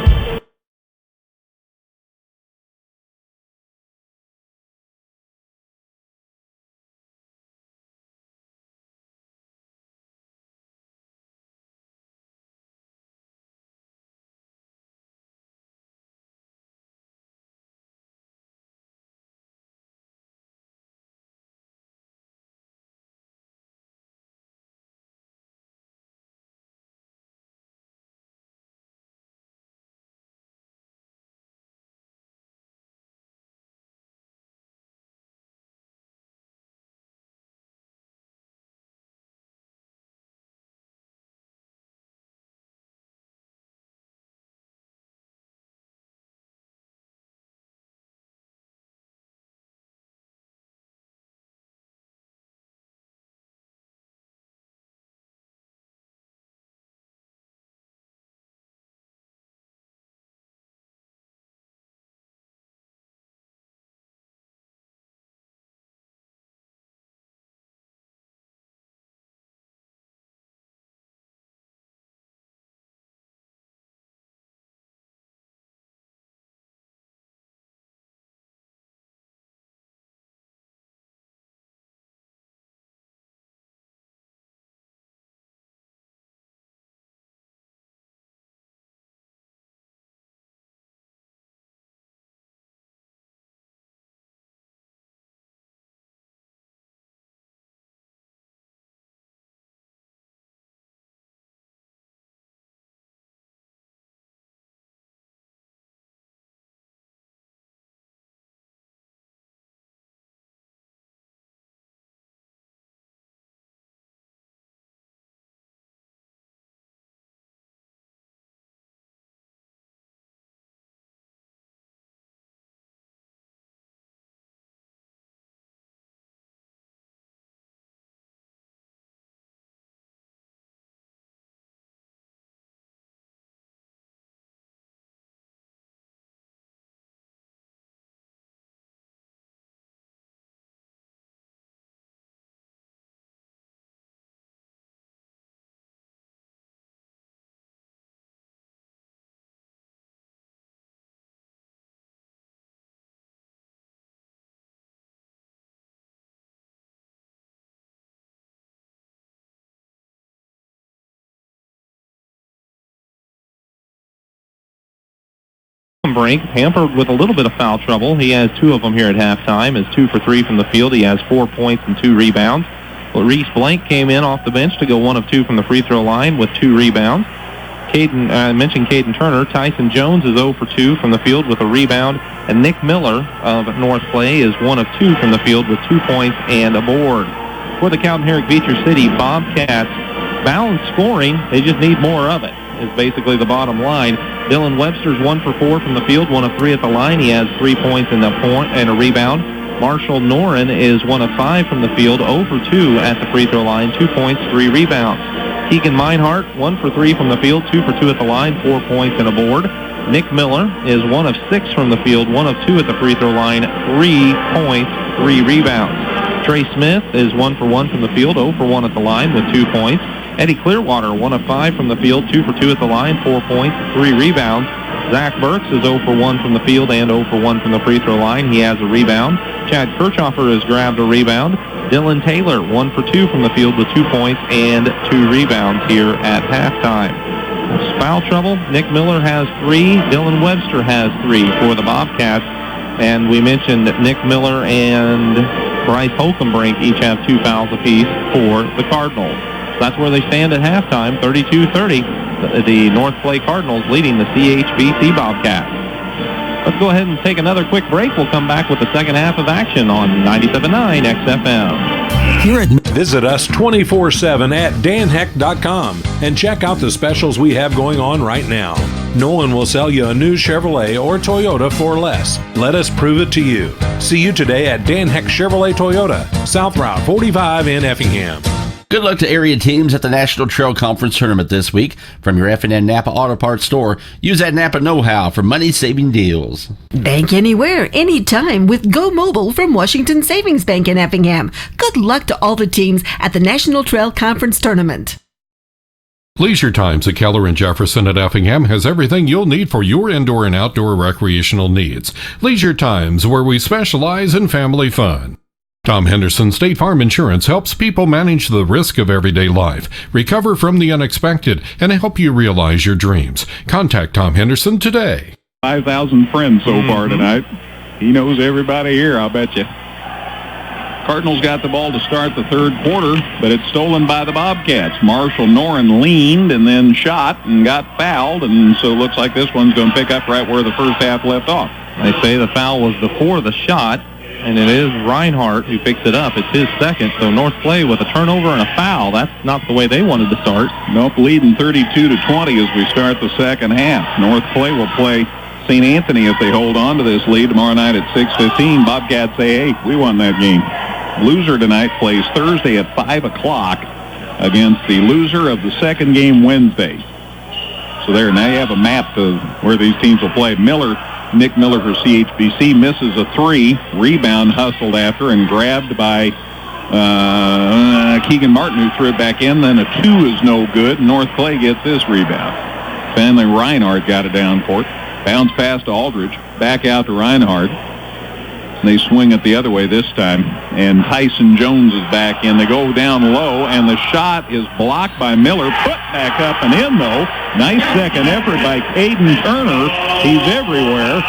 Holkenbrink, hampered with a little bit of foul trouble. He has 2 of them here at halftime. Is 2 for 3 from the field. He has 4 points and 2 rebounds. Reese Blank came in off the bench to go 1 of 2 from the free throw line with 2 rebounds. I mentioned Caden Turner. Tyson Jones is 0 for 2 from the field with a rebound. And Nick Miller of North Clay is 1 of 2 from the field with 2 points and a board. For the Cowden Herrick Beecher City Bobcats, balanced scoring, they just need more of it, is basically the bottom line. Dylan Webster's 1 for 4 from the field, 1 of 3 at the line. He has 3 points and a rebound. Marshall Noren is 1 of 5 from the field, 0 for 2 at the free throw line, 2 points, 3 rebounds. Keegan Meinhardt, 1 for 3 from the field, 2 for 2 at the line, 4 points and a board. Nick Miller is 1 of 6 from the field, 1 of 2 at the free throw line, 3 points, 3 rebounds. Trey Smith is 1 for 1 from the field, 0 for 1 at the line with 2 points. Eddie Clearwater, 1 of 5 from the field, 2 for 2 at the line, 4 points, 3 rebounds. Zach Burks is 0 for 1 from the field and 0 for 1 from the free throw line. He has a rebound. Chad Kirchhoffer has grabbed a rebound. Dylan Taylor, 1 for 2 from the field with 2 points and 2 rebounds here at halftime. Foul trouble, Nick Miller has 3. Dylan Webster has 3 for the Bobcats. And we mentioned that Nick Miller and Bryce Holkenbrink each have 2 fouls apiece for the Cardinals. That's where they stand at halftime, 32-30. The North Clay Cardinals leading the CHBC Bobcats. Let's go ahead and take another quick break. We'll come back with the second half of action on 97.9 XFM. Visit us 24/7 at danheck.com and check out the specials we have going on right now. No one will sell you a new Chevrolet or Toyota for less. Let us prove it to you. See you today at Dan Heck Chevrolet Toyota, South Route 45 in Effingham. Good luck to area teams at the National Trail Conference Tournament this week. From your F&N Napa Auto Parts store, use that Napa know-how for money-saving deals. Bank anywhere, anytime with Go Mobile from Washington Savings Bank in Effingham. Good luck to all the teams at the National Trail Conference Tournament. Leisure Times at Keller and Jefferson at Effingham has everything you'll need for your indoor and outdoor recreational needs. Leisure Times, where we specialize in family fun. Tom Henderson State Farm Insurance helps people manage the risk of everyday life, recover from the unexpected, and help you realize your dreams. Contact Tom Henderson today. 5,000 friends so far tonight. He knows everybody here, I'll bet you. Cardinals got the ball to start the third quarter, but it's stolen by the Bobcats. Marshall Noren leaned and then shot and got fouled, and so it looks like this one's going to pick up right where the first half left off. They say the foul was before the shot, and it is Reinhardt who picks it up. It's his second, so North Clay with a turnover and a foul. That's not the way they wanted to start. Nope, leading 32-20 as we start the second half. North Clay will play St. Anthony if they hold on to this lead tomorrow night at 6:15. Bobcats say, hey, we won that game. Loser tonight plays Thursday at 5 o'clock against the loser of the second game Wednesday. So there, now you have a map to where these teams will play. Nick Miller for CHBC misses a 3. Rebound hustled after and grabbed by Keegan Martin, who threw it back in. Then a 2 is no good. North Clay gets this rebound. Finally, Reinhardt got it down court. Bounce pass to Aldridge. Back out to Reinhardt. They swing it the other way this time, and Tyson Jones is back in. They go down low, and the shot is blocked by Miller. Put back up and in, though. Nice second effort by Caden Turner. He's everywhere,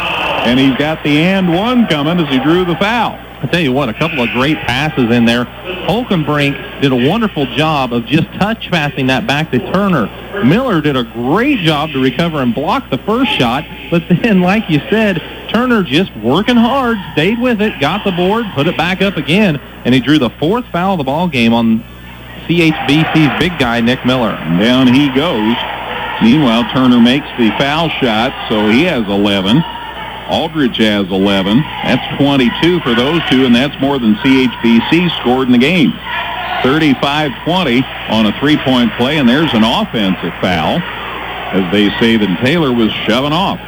and he's got the and one coming as he drew the foul. I tell you what, a couple of great passes in there. Holkenbrink did a wonderful job of just touch passing that back to Turner. Miller did a great job to recover and block the first shot, but then, like you said, Turner just working hard, stayed with it, got the board, put it back up again, and he drew the 4th foul of the ball game on CHBC's big guy, Nick Miller. And down he goes. Meanwhile, Turner makes the foul shot, so he has 11. Aldridge has 11. That's 22 for those two, and that's more than CHBC scored in the game. 35-20 on a three-point play, and there's an offensive foul, as they say that Taylor was shoving off.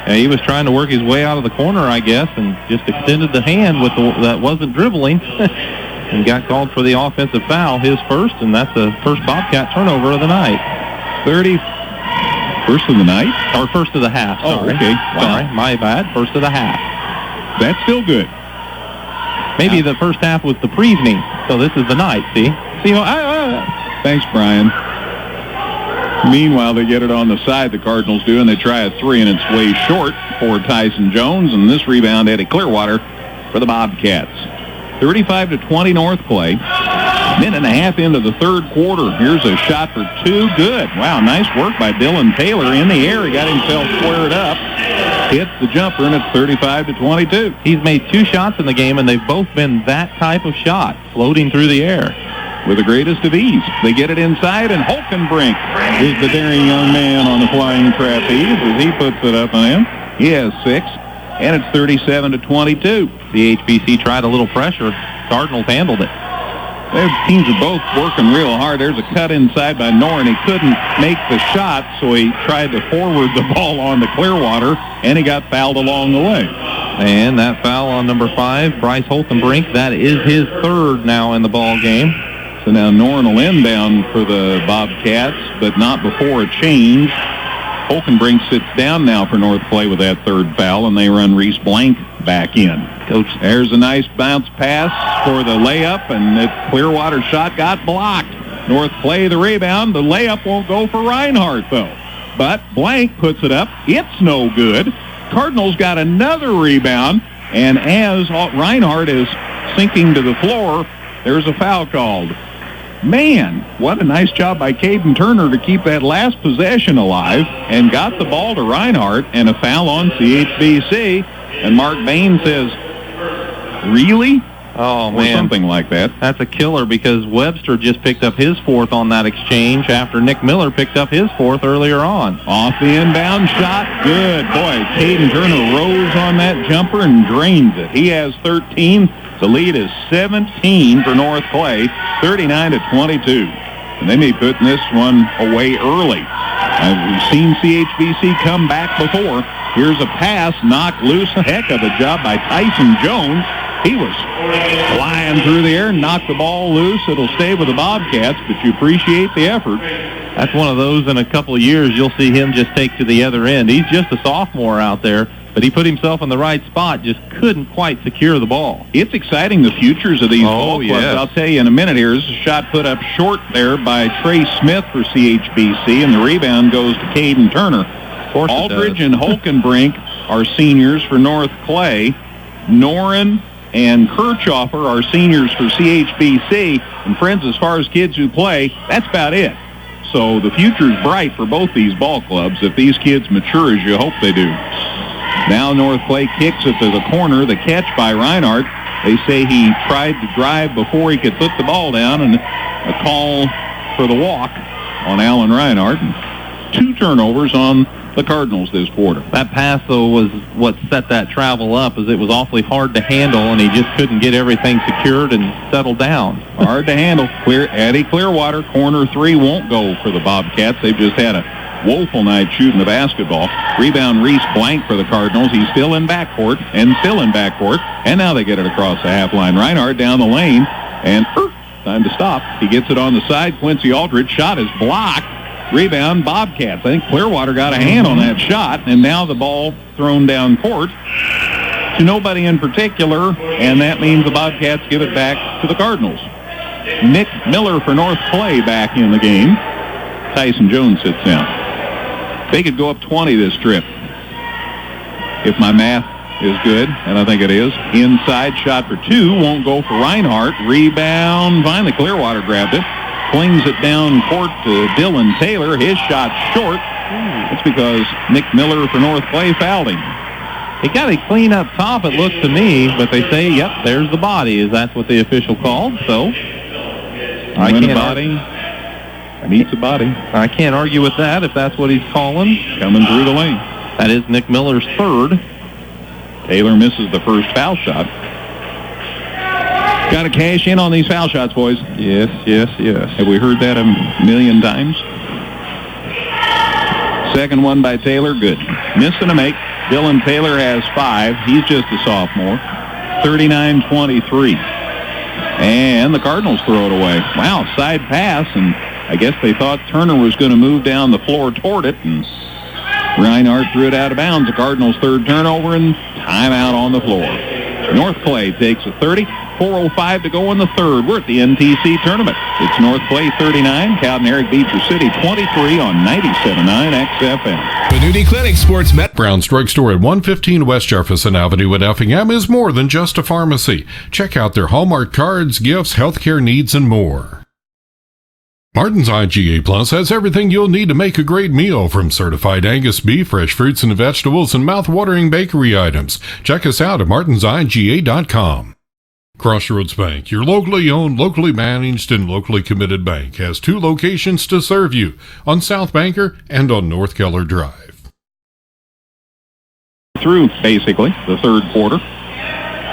Yeah, he was trying to work his way out of the corner, I guess, and just extended the hand with that wasn't dribbling and got called for the offensive foul, his first, and that's the first Bobcat turnover of the night. First of the night? Or first of the half, sorry. Oh, okay. Wow. Sorry, my bad. First of the half. That's still good. Maybe the first half was the pre-evening, so this is the night, see? Thanks, Brian. Meanwhile, they get it on the side, the Cardinals do, and they try a three, and it's way short for Tyson Jones, and this rebound, Eddie Clearwater for the Bobcats. 35-20 North Clay. Minute and a half into the third quarter. Here's a shot for two. Good. Wow, nice work by Dylan Taylor in the air. He got himself squared up. Hits the jumper, and it's 35-22. He's made 2 shots in the game, and they've both been that type of shot, floating through the air. With the greatest of ease. They get it inside, and Holkenbrink is the daring young man on the flying trapeze as he puts it up and in. He has 6, and it's 37-22. The HBC tried a little pressure. Cardinals handled it. Their teams are both working real hard. There's a cut inside by Noren. He couldn't make the shot, so he tried to forward the ball on to Clearwater, and he got fouled along the way. And that foul on number 5, Bryce Holkenbrink, that is his 3rd now in the ball game. So now Noren will inbound for the Bobcats, but not before a change. Holkenbrink sits down now for North Clay with that 3rd foul, and they run Reese Blank back in. Coach, there's a nice bounce pass for the layup, and the Clearwater shot got blocked. North Clay the rebound. The layup won't go for Reinhardt, though. But Blank puts it up. It's no good. Cardinals got another rebound, and as Reinhardt is sinking to the floor, there's a foul called. Man, what a nice job by Caden Turner to keep that last possession alive and got the ball to Reinhardt, and a foul on CHBC. And Mark Bain says, really? Oh, or man. Something like that. That's a killer because Webster just picked up his 4th on that exchange after Nick Miller picked up his 4th earlier on. Off the inbound shot. Good. Boy, Caden Turner rose on that jumper and drains it. He has 13. The lead is 17 for North Clay, 39-22. And they may be putting this one away early. We've seen CHBC come back before. Here's a pass, knocked loose. Heck of a job by Tyson Jones. He was flying through the air, knocked the ball loose. It'll stay with the Bobcats, but you appreciate the effort. That's one of those in a couple of years you'll see him just take to the other end. He's just a sophomore out there, but he put himself in the right spot, just couldn't quite secure the ball. It's exciting, the futures of these ball clubs. Yes. I'll tell you in a minute here. This is a shot put up short there by Trey Smith for CHBC, and the rebound goes to Caden Turner. Aldridge and Holkenbrink are seniors for North Clay. Noren and Kirchhoffer are seniors for CHBC. And friends, as far as kids who play, that's about it. So the future's bright for both these ball clubs if these kids mature as you hope they do. Now North Clay kicks it to the corner. The catch by Reinhardt. They say he tried to drive before he could put the ball down, and a call for the walk on Alan Reinhardt. 2 turnovers on the Cardinals this quarter. That pass, though, was what set that travel up, as it was awfully hard to handle, and he just couldn't get everything secured and settled down. Hard to handle. Eddie Clearwater, corner 3 won't go for the Bobcats. They've just had a woeful night shooting the basketball. Rebound Reese Blank for the Cardinals. He's still in backcourt, and now they get it across the half line. Reinhardt down the lane, and time to stop. He gets it on the side. Quincy Aldridge shot is blocked. Rebound, Bobcats. I think Clearwater got a hand on that shot, and now the ball thrown down court to nobody in particular, and that means the Bobcats give it back to the Cardinals. Nick Miller for North Clay back in the game. Tyson Jones sits down. They could go up 20 this trip if my math is good, and I think it is. Inside shot for 2, won't go for Reinhardt. Rebound, finally Clearwater grabbed it. Flings it down court to Dylan Taylor. His shot short. That's because Nick Miller for North Clay fouled him. He got it clean up top, it looks to me, but they say, yep, there's the body. Is that what the official called? So I can't body. Meets the body. I can't argue with that if that's what he's calling. Coming through the lane. That is Nick Miller's 3rd. Taylor misses the first foul shot. Got to cash in on these foul shots, boys. Yes. Have we heard that a million times? Second one by Taylor, good. Missing a make. Dylan Taylor has 5. He's just a sophomore. 39-23. And the Cardinals throw it away. Wow, side pass, and I guess they thought Turner was going to move down the floor toward it, and Reinhardt threw it out of bounds. The Cardinals' 3rd turnover, and timeout on the floor. North Clay takes a 30, 4:05 to go in the third. We're at the NTC Tournament. It's North Clay 39, Cowden, Herrick, Beecher City 23 on 97.9 XFM. Benuti Clinic Sports Met. Brown's Drug Store at 115 West Jefferson Avenue in Effingham is more than just a pharmacy. Check out their Hallmark cards, gifts, healthcare needs, and more. Martin's IGA Plus has everything you'll need to make a great meal, from certified Angus beef, fresh fruits and vegetables, and mouth-watering bakery items. Check us out at martinsiga.com. Crossroads Bank, your locally owned, locally managed, and locally committed bank, has 2 locations to serve you, on South Banker and on North Keller Drive. Through, basically, the third quarter.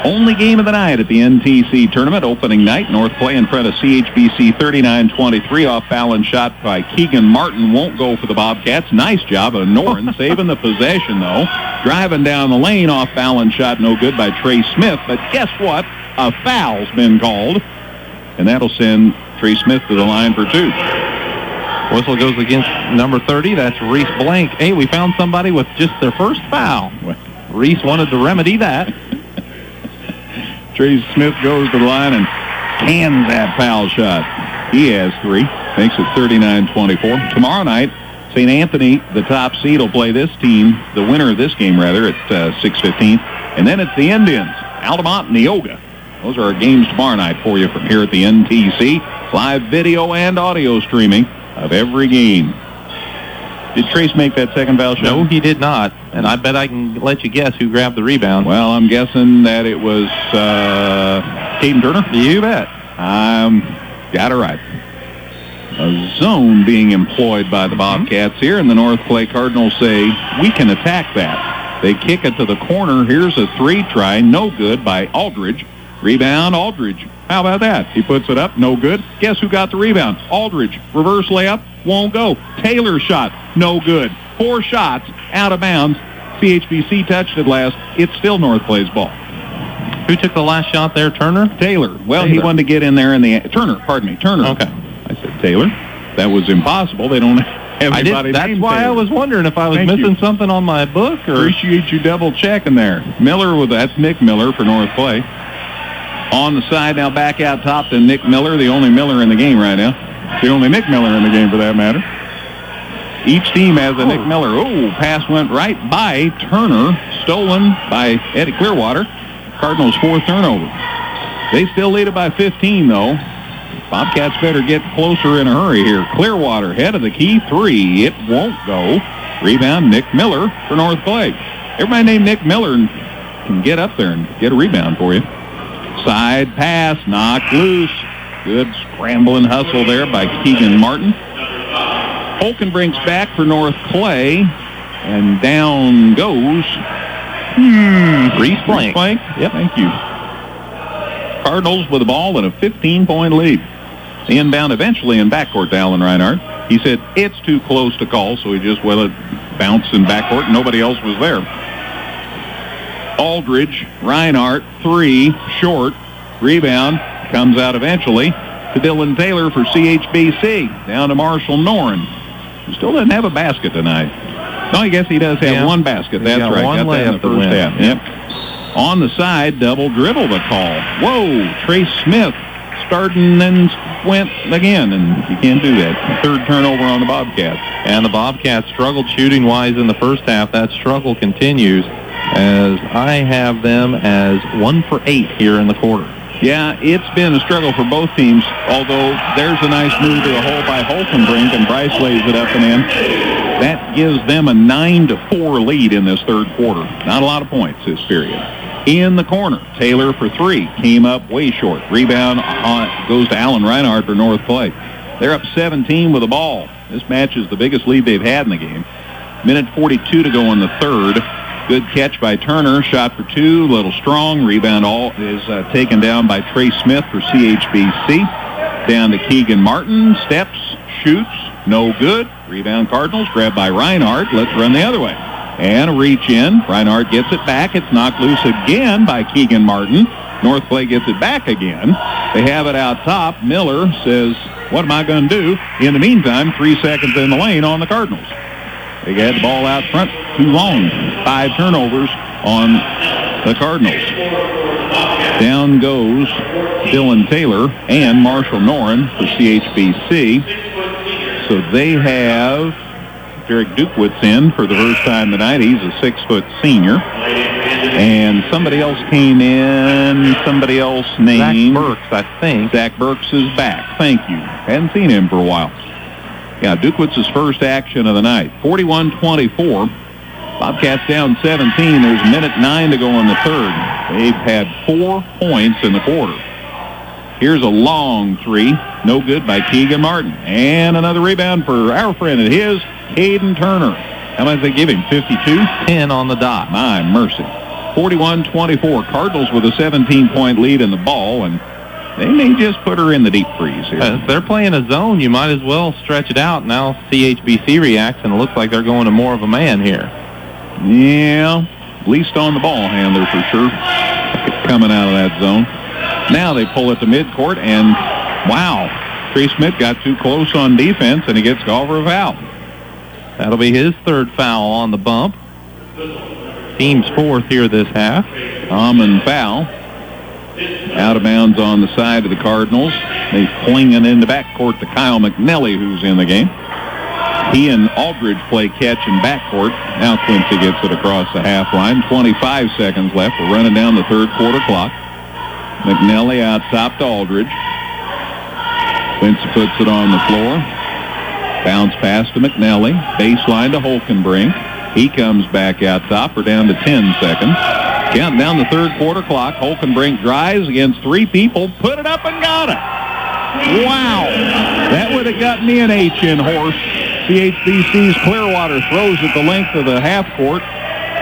Only game of the night at the NTC Tournament, opening night. North Clay in front of CHBC 39-23. Off balance shot by Keegan Martin. Won't go for the Bobcats. Nice job of Noren saving the possession, though. Driving down the lane, off balance shot, no good by Trey Smith. But guess what? A foul's been called, and that'll send Trey Smith to the line for 2. Whistle goes against number 30. That's Reese Blank. Hey, we found somebody with just their first foul. Reese wanted to remedy that. Trey Smith goes to the line and cans that foul shot. He has 3. Makes it 39-24. Tomorrow night, St. Anthony, the top seed, will play this team, the winner of this game, rather, at 6:15. And then it's the Indians, Altamont and Neoga. Those are our games tomorrow night for you from here at the NTC. Live video and audio streaming of every game. Did Trace make that second foul shot? No, he did not. And I bet I can let you guess who grabbed the rebound. Well, I'm guessing that it was Caden Turner. You bet. Got it right. A zone being employed by the Bobcats here, and the North Clay Cardinals say, we can attack that. They kick it to the corner. Here's a 3 try. No good by Aldridge. Rebound, Aldridge. How about that? He puts it up. No good. Guess who got the rebound? Aldridge. Reverse layup. Won't go. Taylor shot. No good. 4 shots out of bounds. CHBC touched it last. It's still North Clay's ball. Who took the last shot there? Turner? Taylor. Well, he wanted to get in there in the... Turner. Turner. Okay. I said Taylor. That was impossible. They don't have anybody named That's why Taylor. I was wondering if I was missing something on my book. Or... Appreciate you double checking there. Miller, that's Nick Miller for North Clay. On the side now, back out top to Nick Miller, the only Miller in the game right now. The only Nick Miller in the game, for that matter. Each team has a Nick Miller. Oh, pass went right by Turner. Stolen by Eddie Clearwater. Cardinals' 4th turnover. They still lead it by 15, though. Bobcats better get closer in a hurry here. Clearwater, head of the key, 3. It won't go. Rebound, Nick Miller for North Clay. Everybody named Nick Miller can get up there and get a rebound for you. Side pass, knocked loose. Good scrambling hustle there by Keegan Martin. Holken brings back for North Clay, and down goes Reese Blank. Yep. Thank you. Cardinals with the ball and a 15-point lead. Inbound eventually in backcourt to Alan Reinhardt. He said it's too close to call, so he just let it bounce in backcourt. Nobody else was there. Aldridge, Reinhardt, 3, short. Rebound comes out eventually to Dylan Taylor for CHBC. Down to Marshall Noren. He still doesn't have a basket tonight. No, I guess he does have one basket. That's right. One got that in the first half. Yep. On the side, double dribble the call. Whoa, Trey Smith starting and went again, and you can't do that. 3rd turnover on the Bobcats. And the Bobcats struggled shooting-wise in the first half. That struggle continues, as I have them as 1 for 8 here in the quarter. Yeah, it's been a struggle for both teams, although there's a nice move to the hole by Holkenbrink, and Bryce lays it up and in. That gives them a 9-4 lead in this third quarter. Not a lot of points this period. In the corner, Taylor for 3. Came up way short. Rebound goes to Alan Reinhardt for North Clay. They're up 17 with the ball. This match is the biggest lead they've had in the game. Minute 42 to go in the third. Good catch by Turner. Shot for 2. Little strong. Rebound is taken down by Trey Smith for CHBC. Down to Keegan Martin. Steps. Shoots. No good. Rebound Cardinals. Grabbed by Reinhardt. Let's run the other way. And a reach in. Reinhardt gets it back. It's knocked loose again by Keegan Martin. North Clay gets it back again. They have it out top. Miller says, what am I going to do? In the meantime, 3 seconds in the lane on the Cardinals. They had the ball out front too long. 5 turnovers on the Cardinals. Down goes Dylan Taylor and Marshall Noren for CHBC. So they have Herrick Dukewitz in for the first time tonight. He's a 6-foot senior. And somebody else came in, somebody else named... Zach Burks, I think. Zach Burks is back. Thank you. Hadn't seen him for a while. Yeah, Dukewitz's first action of the night. 41-24. Bobcats down 17. There's a minute 9 to go in the third. They've had 4 points in the quarter. Here's a long three. No good by Keegan Martin. And another rebound for our friend at his, Caden Turner. How much they give him? 52? 10 on the dot. My mercy. 41-24. Cardinals with a 17-point lead in the ball, and they may just put her in the deep freeze here. If they're playing a zone, you might as well stretch it out. Now CHBC reacts, and it looks like they're going to more of a man here. Yeah, at least on the ball handler for sure. Coming out of that zone. Now they pull it to midcourt, and wow, Trey Smith got too close on defense, and he gets Golver a foul. That'll be his third foul on the bump. Team's fourth here this half. Common foul. Out of bounds on the side of the Cardinals. They fling it into backcourt to Kyle McNelly, who's in the game. He and Aldridge play catch in backcourt. Now Quincy gets it across the half line. 25 seconds left. We're running down the third quarter clock. McNelly out top to Aldridge. Quincy puts it on the floor. Bounce pass to McNelly. Baseline to Holkenbrink. He comes back out top. We're down to 10 seconds. Counting down the third quarter clock. Holkenbrink drives against 3 people. Put it up and got it. Wow. That would have got me an H in horse. CHBC's Clearwater throws at the length of the half court.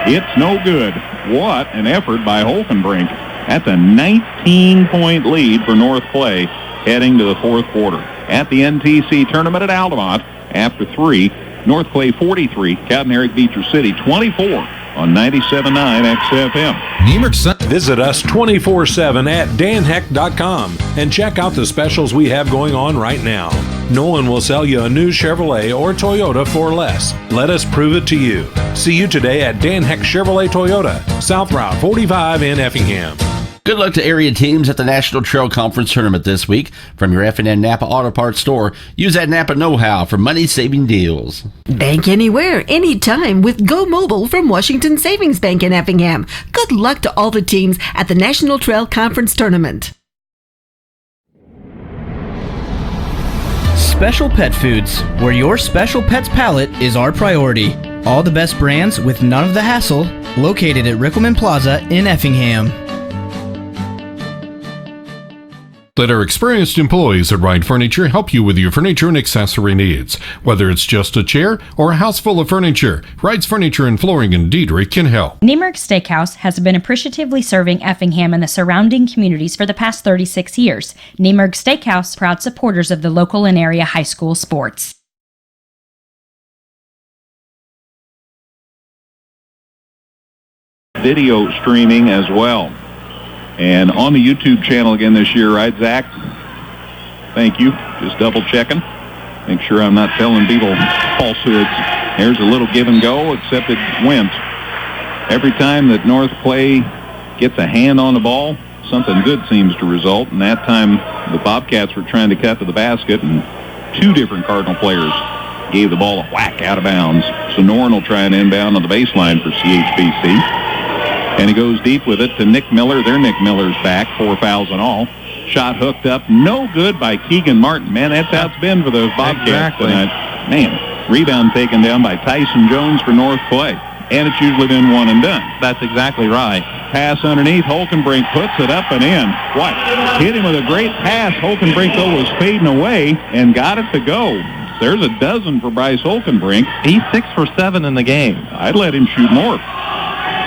It's no good. What an effort by Holkenbrink. That's a 19-point lead for North Clay heading to the fourth quarter. At the NTC Tournament at Altamont, after 3, North Clay 43, Cowden, Herrick, Beecher City 24 on 97.9 XFM. Visit us 24/7 at danheck.com and check out the specials we have going on right now. No one will sell you a new Chevrolet or Toyota for less. Let us prove it to you. See you today at Dan Heck Chevrolet Toyota, South Route 45 in Effingham. Good luck to area teams at the National Trail Conference Tournament this week. From your F&N Napa Auto Parts store, use that Napa know-how for money-saving deals. Bank anywhere, anytime with Go Mobile from Washington Savings Bank in Effingham. Good luck to all the teams at the National Trail Conference Tournament. Special Pet Foods, where your special pet's palate is our priority. All the best brands with none of the hassle, located at Rickelman Plaza in Effingham. Let our experienced employees at Ride Furniture help you with your furniture and accessory needs. Whether it's just a chair or a house full of furniture, Ride's Furniture and Flooring in Diedrich can help. Niemerg Steakhouse has been appreciatively serving Effingham and the surrounding communities for the past 36 years. Niemerg Steakhouse, proud supporters of the local and area high school sports. Video streaming as well. And on the YouTube channel again this year, right, Zach? Thank you. Just double checking. Make sure I'm not telling people falsehoods. Here's a little give and go, except it went. Every time that North Clay gets a hand on the ball, something good seems to result. And that time, the Bobcats were trying to cut to the basket, and 2 different Cardinal players gave the ball a whack out of bounds. So Noren will try and inbound on the baseline for CHBC. And he goes deep with it to Nick Miller. Their Nick Miller's back, 4 fouls in all. Shot hooked up, no good by Keegan Martin. Man, that's how it's been for those Bobcats tonight. Man, rebound taken down by Tyson Jones for North Clay. And it's usually been one and done. That's exactly right. Pass underneath. Holkenbrink puts it up and in. What? Hit him with a great pass. Holkenbrink, though, was fading away and got it to go. There's a dozen for Bryce Holkenbrink. He's 6 for 7 in the game. I'd let him shoot more.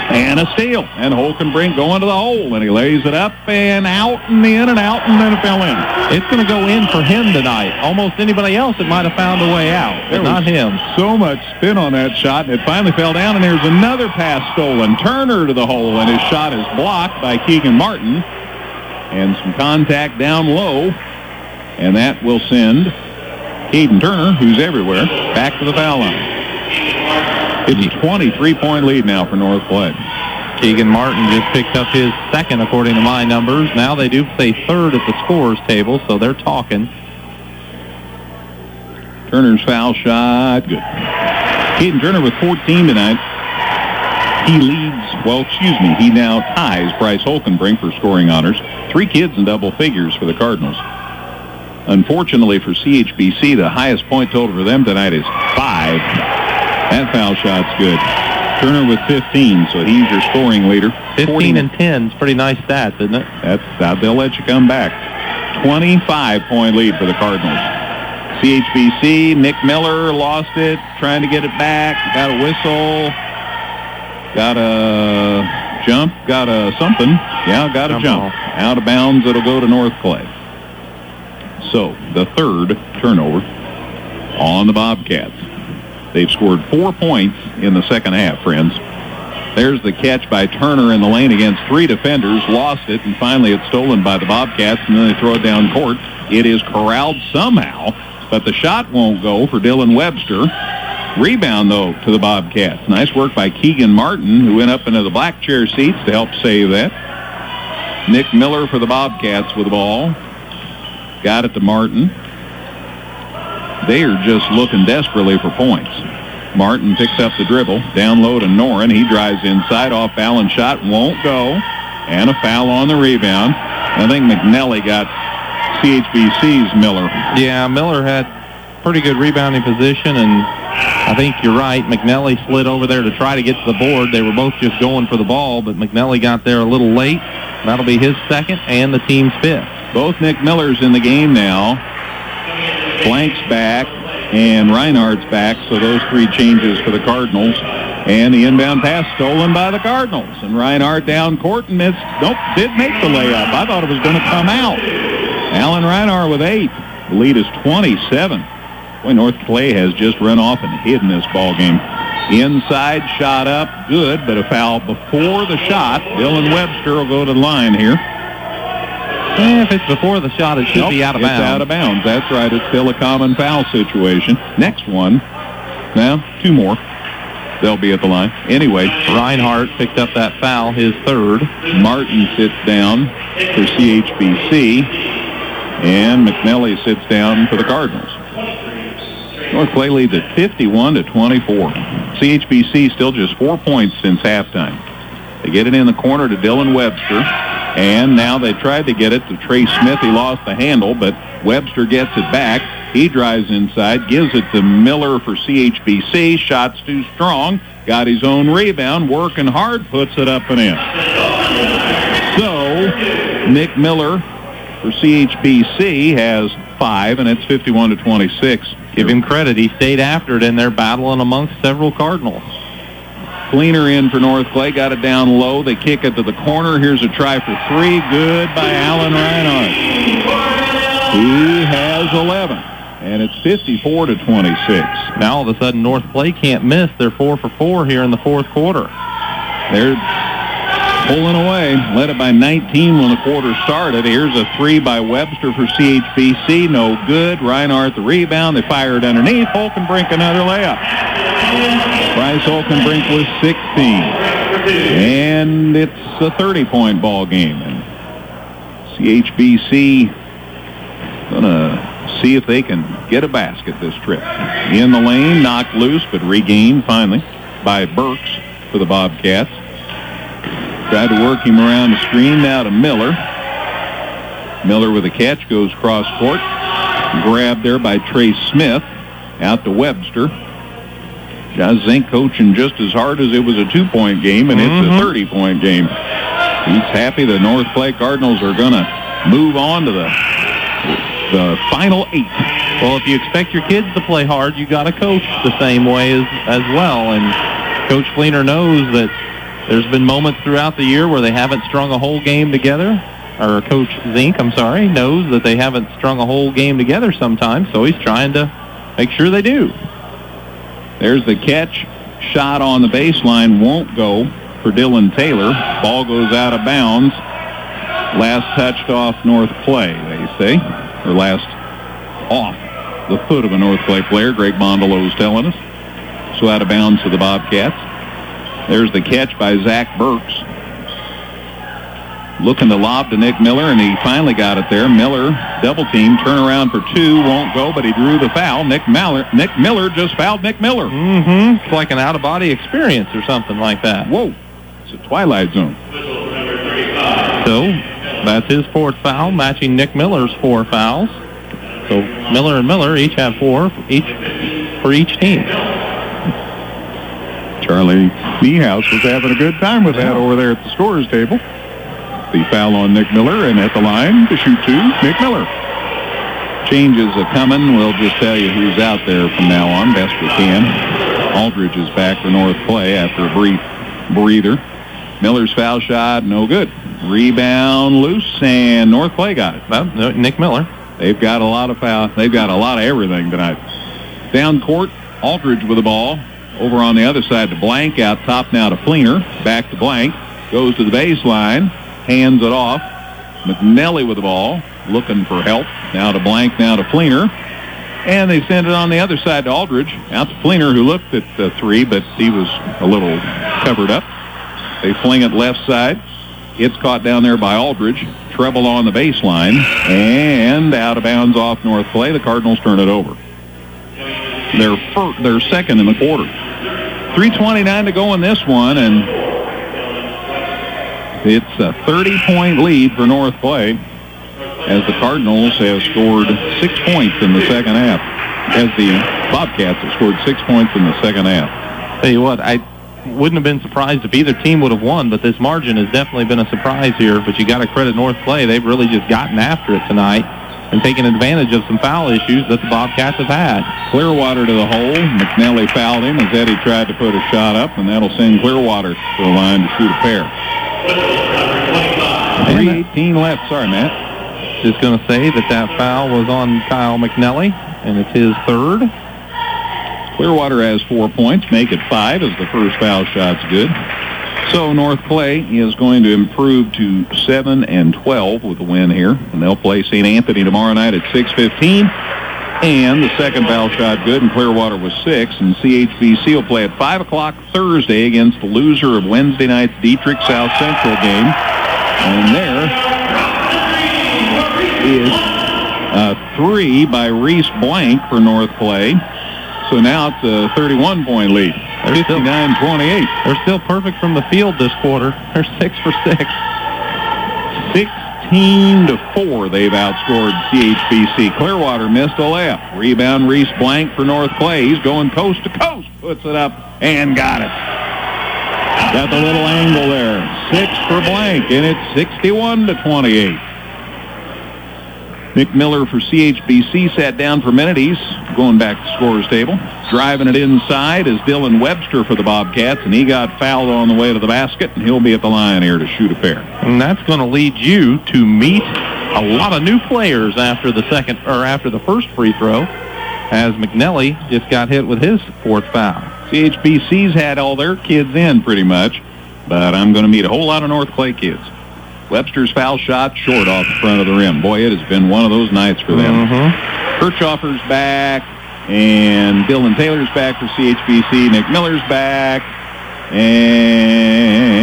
And a steal. And Holkenbrink going to the hole. And he lays it up and out and in and out, and then it fell in. It's going to go in for him tonight. Almost anybody else that might have found a way out, but not him. So much spin on that shot, and it finally fell down, and there's another pass stolen. Turner to the hole, and his shot is blocked by Keegan Martin. And some contact down low. And that will send Caden Turner, who's everywhere, back to the foul line. It's a 23-point lead now for North Clay. Keegan Martin just picked up his second, according to my numbers. Now they do say third at the scorers table, so they're talking. Turner's foul shot, good. Caden Turner with 14 tonight. He he now ties Bryce Holkenbrink for scoring honors. 3 kids in double figures for the Cardinals. Unfortunately for CHBC, the highest point total for them tonight is 5. That foul shot's good. Turner with 15, so he's your scoring leader. 15 and 10 is pretty nice stats, isn't it? They'll let you come back. 25-point lead for the Cardinals. CHBC, Nick Miller lost it, trying to get it back. Got a whistle. Got a jump. Got a something. Yeah, got a jump. Out of bounds. It'll go to North Clay. So the third turnover on the Bobcats. They've scored 4 points in the second half, friends. There's the catch by Turner in the lane against 3 defenders. Lost it, and finally it's stolen by the Bobcats, and then they throw it down court. It is corralled somehow, but the shot won't go for Dylan Webster. Rebound, though, to the Bobcats. Nice work by Keegan Martin, who went up into the black chair seats to help save that. Nick Miller for the Bobcats with the ball. Got it to Martin. They are just looking desperately for points. Martin picks up the dribble. Down low to Noren. He drives inside. Off balance shot. Won't go. And a foul on the rebound. I think McNelly got CHBC's Miller. Yeah, Miller had pretty good rebounding position, and I think you're right. McNelly slid over there to try to get to the board. They were both just going for the ball, but McNelly got there a little late. That'll be his second and the team's 5th. Both Nick Millers in the game now. Blank's back and Reinhardt's back, so those 3 changes for the Cardinals. And the inbound pass stolen by the Cardinals. And Reinhardt down court and missed. Nope, did make the layup. I thought it was going to come out. Alan Reinhardt with 8. The lead is 27. Boy, North Clay has just run off and hidden this ball game. Inside shot up, good, but a foul before the shot. Dylan Webster will go to the line here. If it's before the shot, it should be out of bounds. It's out of bounds. That's right. It's still a common foul situation. Next one. Now, 2 more. They'll be at the line. Anyway, Reinhardt picked up that foul, his 3rd. Martin sits down for CHBC. And McNelly sits down for the Cardinals. North Clay leads at 51-24. CHBC still just 4 points since halftime. They get it in the corner to Dylan Webster. And now they tried to get it to Trey Smith. He lost the handle, but Webster gets it back. He drives inside, gives it to Miller for CHBC. Shot's too strong. Got his own rebound, working hard, puts it up and in. So, Nick Miller for CHBC has 5, and it's 51-26. Give him credit. He stayed after it, and they're battling amongst several Cardinals. Cleaner in for North Clay. Got it down low. They kick it to the corner. Here's a try for 3. Good by Alan Reinhardt. He has 11. And it's 54-26. Now all of a sudden North Clay can't miss. They're 4 for 4 here in the 4th quarter. They're pulling away. Led it by 19 when the quarter started. Here's a 3 by Webster for CHBC. No good. Reinhardt the rebound. They fire it underneath. Holkenbrink another layup. Bryce Holkenbrink with 16. And it's a 30-point ball game. And CHBC going to see if they can get a basket this trip. In the lane, knocked loose, but regained finally by Burks for the Bobcats. Tried to work him around the screen, now to Miller. Miller with a catch, goes cross court. Grabbed there by Trey Smith. Out to Webster. Josh Zink coaching just as hard as it was a 2-point game, and it's a 30-point game. He's happy the North Clay Cardinals are going to move on to the final 8. Well, if you expect your kids to play hard, you got to coach the same way as well. And Coach Fleener knows that there's been moments throughout the year where they haven't strung a whole game together. Or Coach Zink, knows that they haven't strung a whole game together sometimes, so he's trying to make sure they do. There's the catch. Shot on the baseline won't go for Dylan Taylor. Ball goes out of bounds. Last touched off North Clay, they say. Or last off the foot of a North Clay player. Greg Bondelow is telling us. So out of bounds to the Bobcats. There's the catch by Zach Burks. looking to lob to Nick Miller, and he finally got it there. Miller, double team, turn around for two, won't go, but he drew the foul. Nick Miller just fouled Nick Miller. It's like an out-of-body experience or something like that. Whoa, it's a twilight zone. So that's his fourth foul, matching Nick Miller's 4 fouls. So Miller and Miller each have 4 for each team. Charlie Niehaus was having a good time with that over there at the scorer's table. The foul on Nick Miller, and at the line to shoot 2, Nick Miller. Changes are coming. We'll just tell you who's out there from now on, best we can. Aldridge is back for North Clay after a brief breather. Miller's foul shot, no good. Rebound loose, and North Clay got it. Well, Nick Miller. They've got a lot of foul. They've got a lot of everything tonight. Down court, Aldridge with the ball. Over on the other side to Blank, out top now to Fleener. Back to Blank, goes to the baseline, hands it off. McNelly with the ball, looking for help. Now to Blank, now to Fleener. And they send it on the other side to Aldridge. Out to Fleener, who looked at the 3, but he was a little covered up. They fling it left side. It's caught down there by Aldridge. Treble on the baseline. And out of bounds off North Clay. The Cardinals turn it over. They're second in the quarter. 3:29 to go in this one, and it's a 30-point lead for North Clay as the Cardinals have scored 6 points in the second half, as the Bobcats have scored 6 points in the second half. Tell you what, I wouldn't have been surprised if either team would have won, but this margin has definitely been a surprise here. But you got to credit North Clay. They've really just gotten after it tonight and taking advantage of some foul issues that the Bobcats have had. Clearwater to the hole. McNelly fouled him as Eddie tried to put a shot up, and that'll send Clearwater to the line to shoot a pair. 3:18 left. Sorry, Matt. Just going to say that foul was on Kyle McNelly, and it's his 3rd. Clearwater has 4 points, make it 5 as the first foul shot's good. So North Clay is going to improve to 7-12 with a win here, and they'll play St. Anthony tomorrow night at 6:15. And the second foul shot good, and Clearwater was 6. And CHBC will play at 5 o'clock Thursday against the loser of Wednesday night's Dietrich South Central game. And there is a 3 by Reese Blank for North Clay. So now it's a 31-point lead. 59-28. They're still perfect from the field this quarter. They're 6 for 6. 16-4, they've outscored CHBC. Clearwater missed a layup. Rebound Reese Blank for North Clay. He's going coast to coast. Puts it up and got it. Got the little angle there. 6 for Blank, and it's 61-28. Nick Miller for CHBC sat down for a minute. He's going back to scorer's table. Driving it inside is Dylan Webster for the Bobcats, and he got fouled on the way to the basket, and he'll be at the line here to shoot a pair. And that's going to lead you to meet a lot of new players after the first free throw, as McNelly just got hit with his 4th foul. CHBC's had all their kids in pretty much, but I'm going to meet a whole lot of North Clay kids. Webster's foul shot short off the front of the rim. Boy, it has been one of those nights for them. Kirchhoffer's back, and Dylan Taylor's back for CHBC. Nick Miller's back, and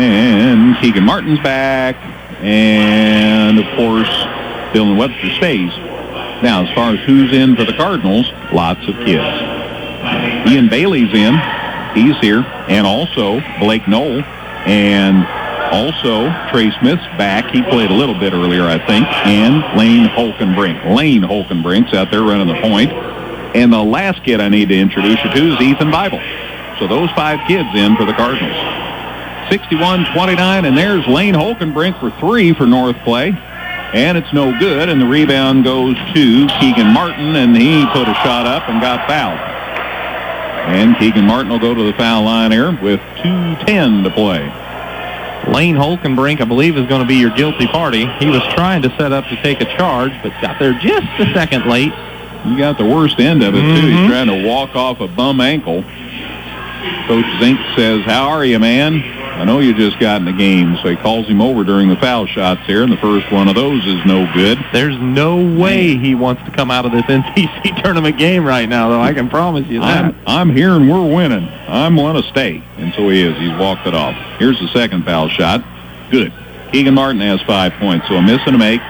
Keegan Martin's back, and, of course, Dylan Webster stays. Now, as far as who's in for the Cardinals, lots of kids. Ian Bailey's in. He's here. And also Blake Knoll, and also Trey Smith's back. He played a little bit earlier, I think. And Lane Holkenbrink. Lane Holkenbrink's out there running the point. And the last kid I need to introduce you to is Ethan Bible. So those 5 kids in for the Cardinals. 61-29, and there's Lane Holkenbrink for 3 for North Clay. And it's no good, and the rebound goes to Keegan Martin, and he put a shot up and got fouled. And Keegan Martin will go to the foul line here with 2:10 to play. Lane Holkenbrink, I believe, is going to be your guilty party. He was trying to set up to take a charge, but got there just a second late. He got the worst end of it, too. He's trying to walk off a bum ankle. Coach Zink says, "How are you, man? I know you just got in the game." So he calls him over during the foul shots here, and the first one of those is no good. There's no way he wants to come out of this NTC tournament game right now, though. I can promise you that. I'm here and we're winning. I'm going to stay. And so he is. He's walked it off. Here's the second foul shot. Good. Keegan Martin has 5 points, so a miss and a make.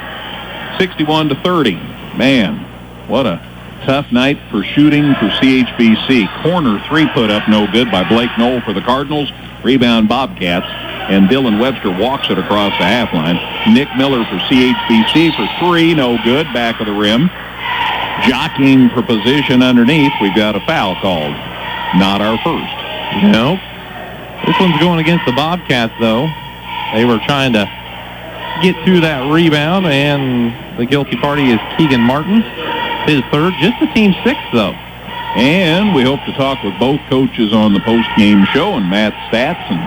61-30. Man, what a tough night for shooting for CHBC. Corner three put up no good by Blake Knoll for the Cardinals. Rebound Bobcats, and Dylan Webster walks it across the half line. Nick Miller for CHBC for three, no good, back of the rim. Jockeying for position underneath. We've got a foul called. Not our first. Nope. This one's going against the Bobcats, though. They were trying to get through that rebound, and the guilty party is Keegan Martin. His third, just the team sixth, though. And we hope to talk with both coaches on the post-game show and Matt's stats, and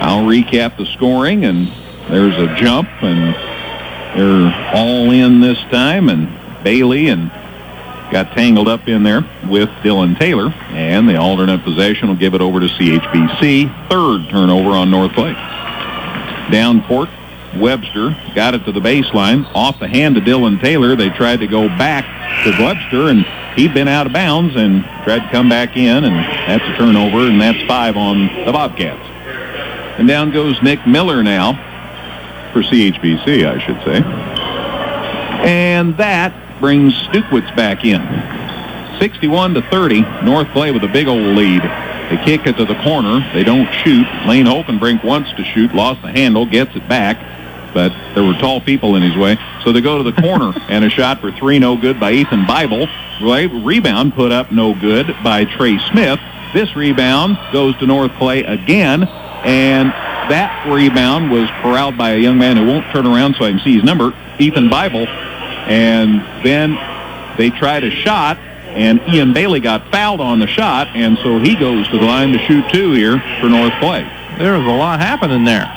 I'll recap the scoring. And there's a jump, and they're all in this time, and Bailey and got tangled up in there with Dylan Taylor, and the alternate possession will give it over to CHBC. Third turnover on North Clay. Down court, Webster got it to the baseline. Off the hand to Dylan Taylor. They tried to go back to Webster, and he'd been out of bounds and tried to come back in, and that's a turnover, and that's 5 on the Bobcats. And down goes Nick Miller now for CHBC, I should say. And that brings Stukewitz back in. 61-30, North Clay with a big old lead. They kick it to the corner. They don't shoot. Lane Holkenbrink wants to shoot, lost the handle, gets it back, but there were tall people in his way. So they go to the corner, and a shot for three, no good by Ethan Bible. Rebound put up no good by Trey Smith. This rebound goes to North Clay again, and that rebound was corralled by a young man who won't turn around so I can see his number, Ethan Bible. And then they tried a shot, and Ian Bailey got fouled on the shot, and so he goes to the line to shoot two here for North Clay. There was a lot happening there.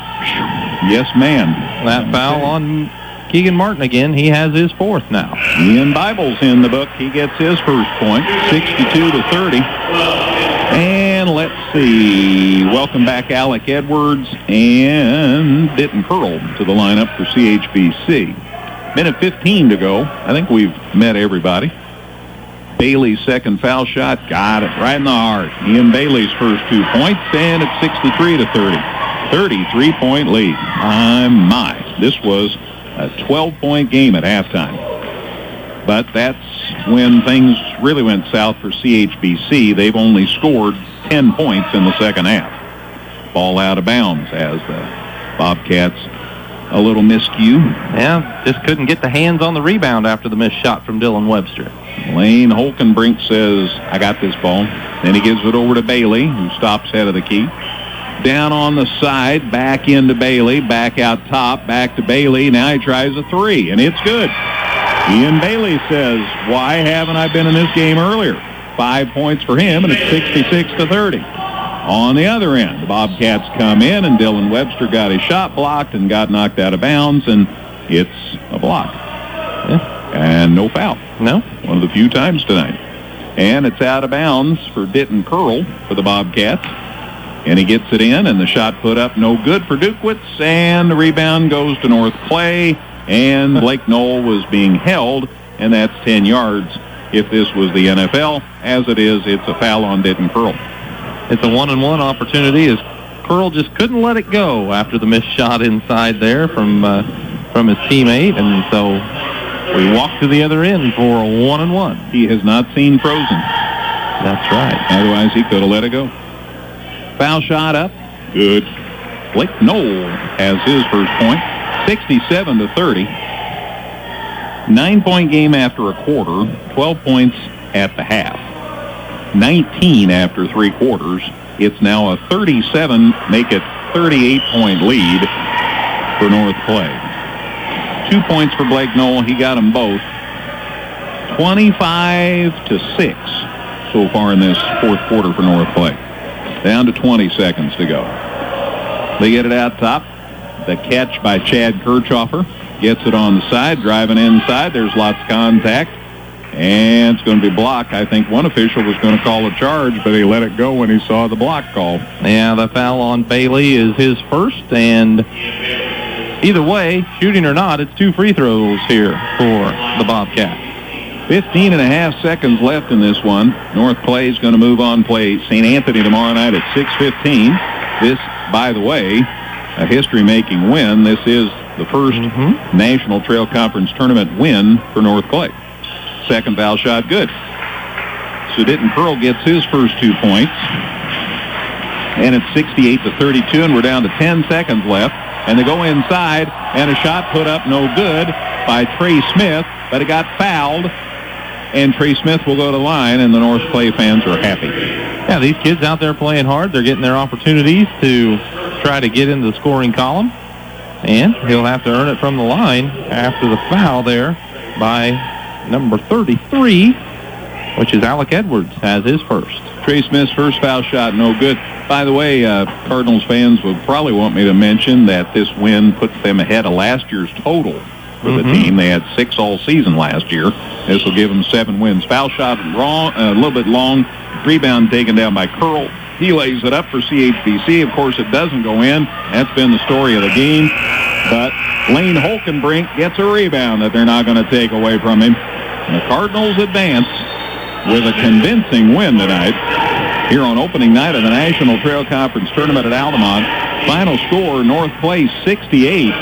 Yes, ma'am. That foul on Keegan Martin again. He has his fourth now. Ian Bible's in the book. He gets his first point, 62-30. And let's see. Welcome back Alec Edwards and Ditton Curl to the lineup for CHBC. Minute 15 to go. I think we've met everybody. Bailey's second foul shot. Got it right in the heart. Ian Bailey's first 2 points, and it's 63-30. 33-point lead. My. This was a 12-point game at halftime. But that's when things really went south for CHBC. They've only scored 10 points in the second half. Ball out of bounds as the Bobcats a little miscue. Yeah, just couldn't get the hands on the rebound after the missed shot from Dylan Webster. Lane Holkenbrink says, I got this ball. Then he gives it over to Bailey, who stops head of the key. Down on the side, back into Bailey, back out top, back to Bailey. Now he tries a three, and it's good. Ian Bailey says, why haven't I been in this game earlier? 5 points for him, and it's 66-30. On the other end, the Bobcats come in, and Dylan Webster got his shot blocked and got knocked out of bounds, and it's a block. Yeah. And no foul. No. One of the few times tonight. And it's out of bounds for Ditton Curl for the Bobcats. And he gets it in, and the shot put up no good for Dukewitz, and the rebound goes to North Clay, and Blake Knoll was being held, and that's 10 yards. If this was the NFL, as it is, it's a foul on Ditton Curl. It's a one-on-one opportunity as Curl just couldn't let it go after the missed shot inside there from his teammate, and so we walk to the other end for a one-on-one. He has not seen frozen. That's right. Otherwise, he could have let it go. Foul shot up. Good. Blake Knoll has his first point. 67-30. 9-point game after a quarter. 12 points at the half. 19 after 3 quarters. It's now a 37, make it 38-point lead for North Clay. 2 points for Blake Knoll. He got them both. 25-6 so far in this fourth quarter for North Clay. Down to 20 seconds to go. They get it out top. The catch by Chad Kirchhoffer. Gets it on the side, driving inside. There's lots of contact. And it's going to be blocked. I think one official was going to call a charge, but he let it go when he saw the block call. Yeah, the foul on Bailey is his first, and either way, shooting or not, it's 2 free throws here for the Bobcats. 15 and a half seconds left in this one. North Clay is going to move on, play St. Anthony tomorrow night at 6:15. This, by the way, a history-making win. This is the first National Trail Conference Tournament win for North Clay. Second foul shot, good. Suditten Pearl gets his first 2 points. And it's 68-32, and we're down to 10 seconds left. And they go inside, and a shot put up no good by Trey Smith, but it got fouled. And Trey Smith will go to the line, and the North Clay fans are happy. Yeah, these kids out there playing hard. They're getting their opportunities to try to get into the scoring column. And he'll have to earn it from the line after the foul there by number 33, which is Alec Edwards, has his first. Trey Smith's first foul shot, no good. By the way, Cardinals fans would probably want me to mention that this win puts them ahead of last year's total for the team. They had 6 all season last year. This will give them 7 wins. Foul shot wrong, a little bit long. Rebound taken down by Curl. He lays it up for CHBC. Of course, it doesn't go in. That's been the story of the game. But Lane Holkenbrink gets a rebound that they're not going to take away from him. And the Cardinals advance with a convincing win tonight here on opening night of the National Trail Conference Tournament at Altamont. Final score, North Clay 68,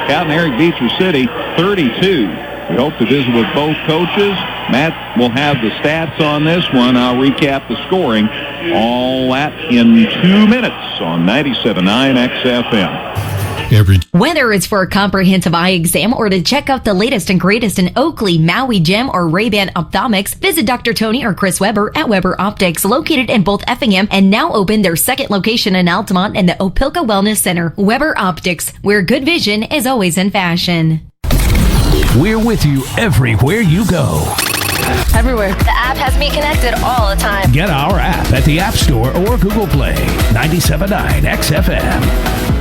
Cowden Herrick Beecher City 32. We hope to visit with both coaches. Matt will have the stats on this one. I'll recap the scoring. All that in 2 minutes on 97.9 XFM. Whether it's for a comprehensive eye exam or to check out the latest and greatest in Oakley, Maui Gem, or Ray-Ban ophthalmics, visit Dr. Tony or Chris Weber at Weber Optics, located in both Effingham and now open their second location in Altamont in the Opelka Wellness Center. Weber Optics, where good vision is always in fashion. We're with you everywhere you go. Everywhere. The app has me connected all the time. Get our app at the App Store or Google Play. 97.9 XFM.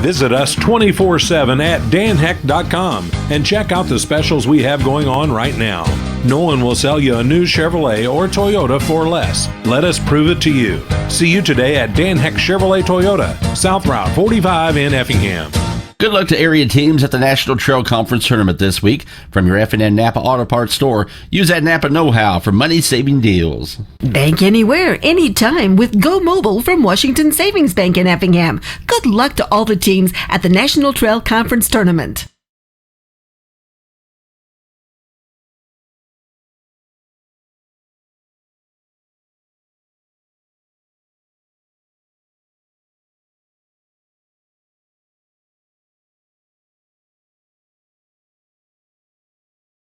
Visit us 24/7 at danheck.com and check out the specials we have going on right now. No one will sell you a new Chevrolet or Toyota for less. Let us prove it to you. See you today at Dan Heck Chevrolet Toyota, South Route 45 in Effingham. Good luck to area teams at the National Trail Conference Tournament this week. From your F&N Napa Auto Parts store, use that Napa know-how for money-saving deals. Bank anywhere, anytime with Go Mobile from Washington Savings Bank in Effingham. Good luck to all the teams at the National Trail Conference Tournament.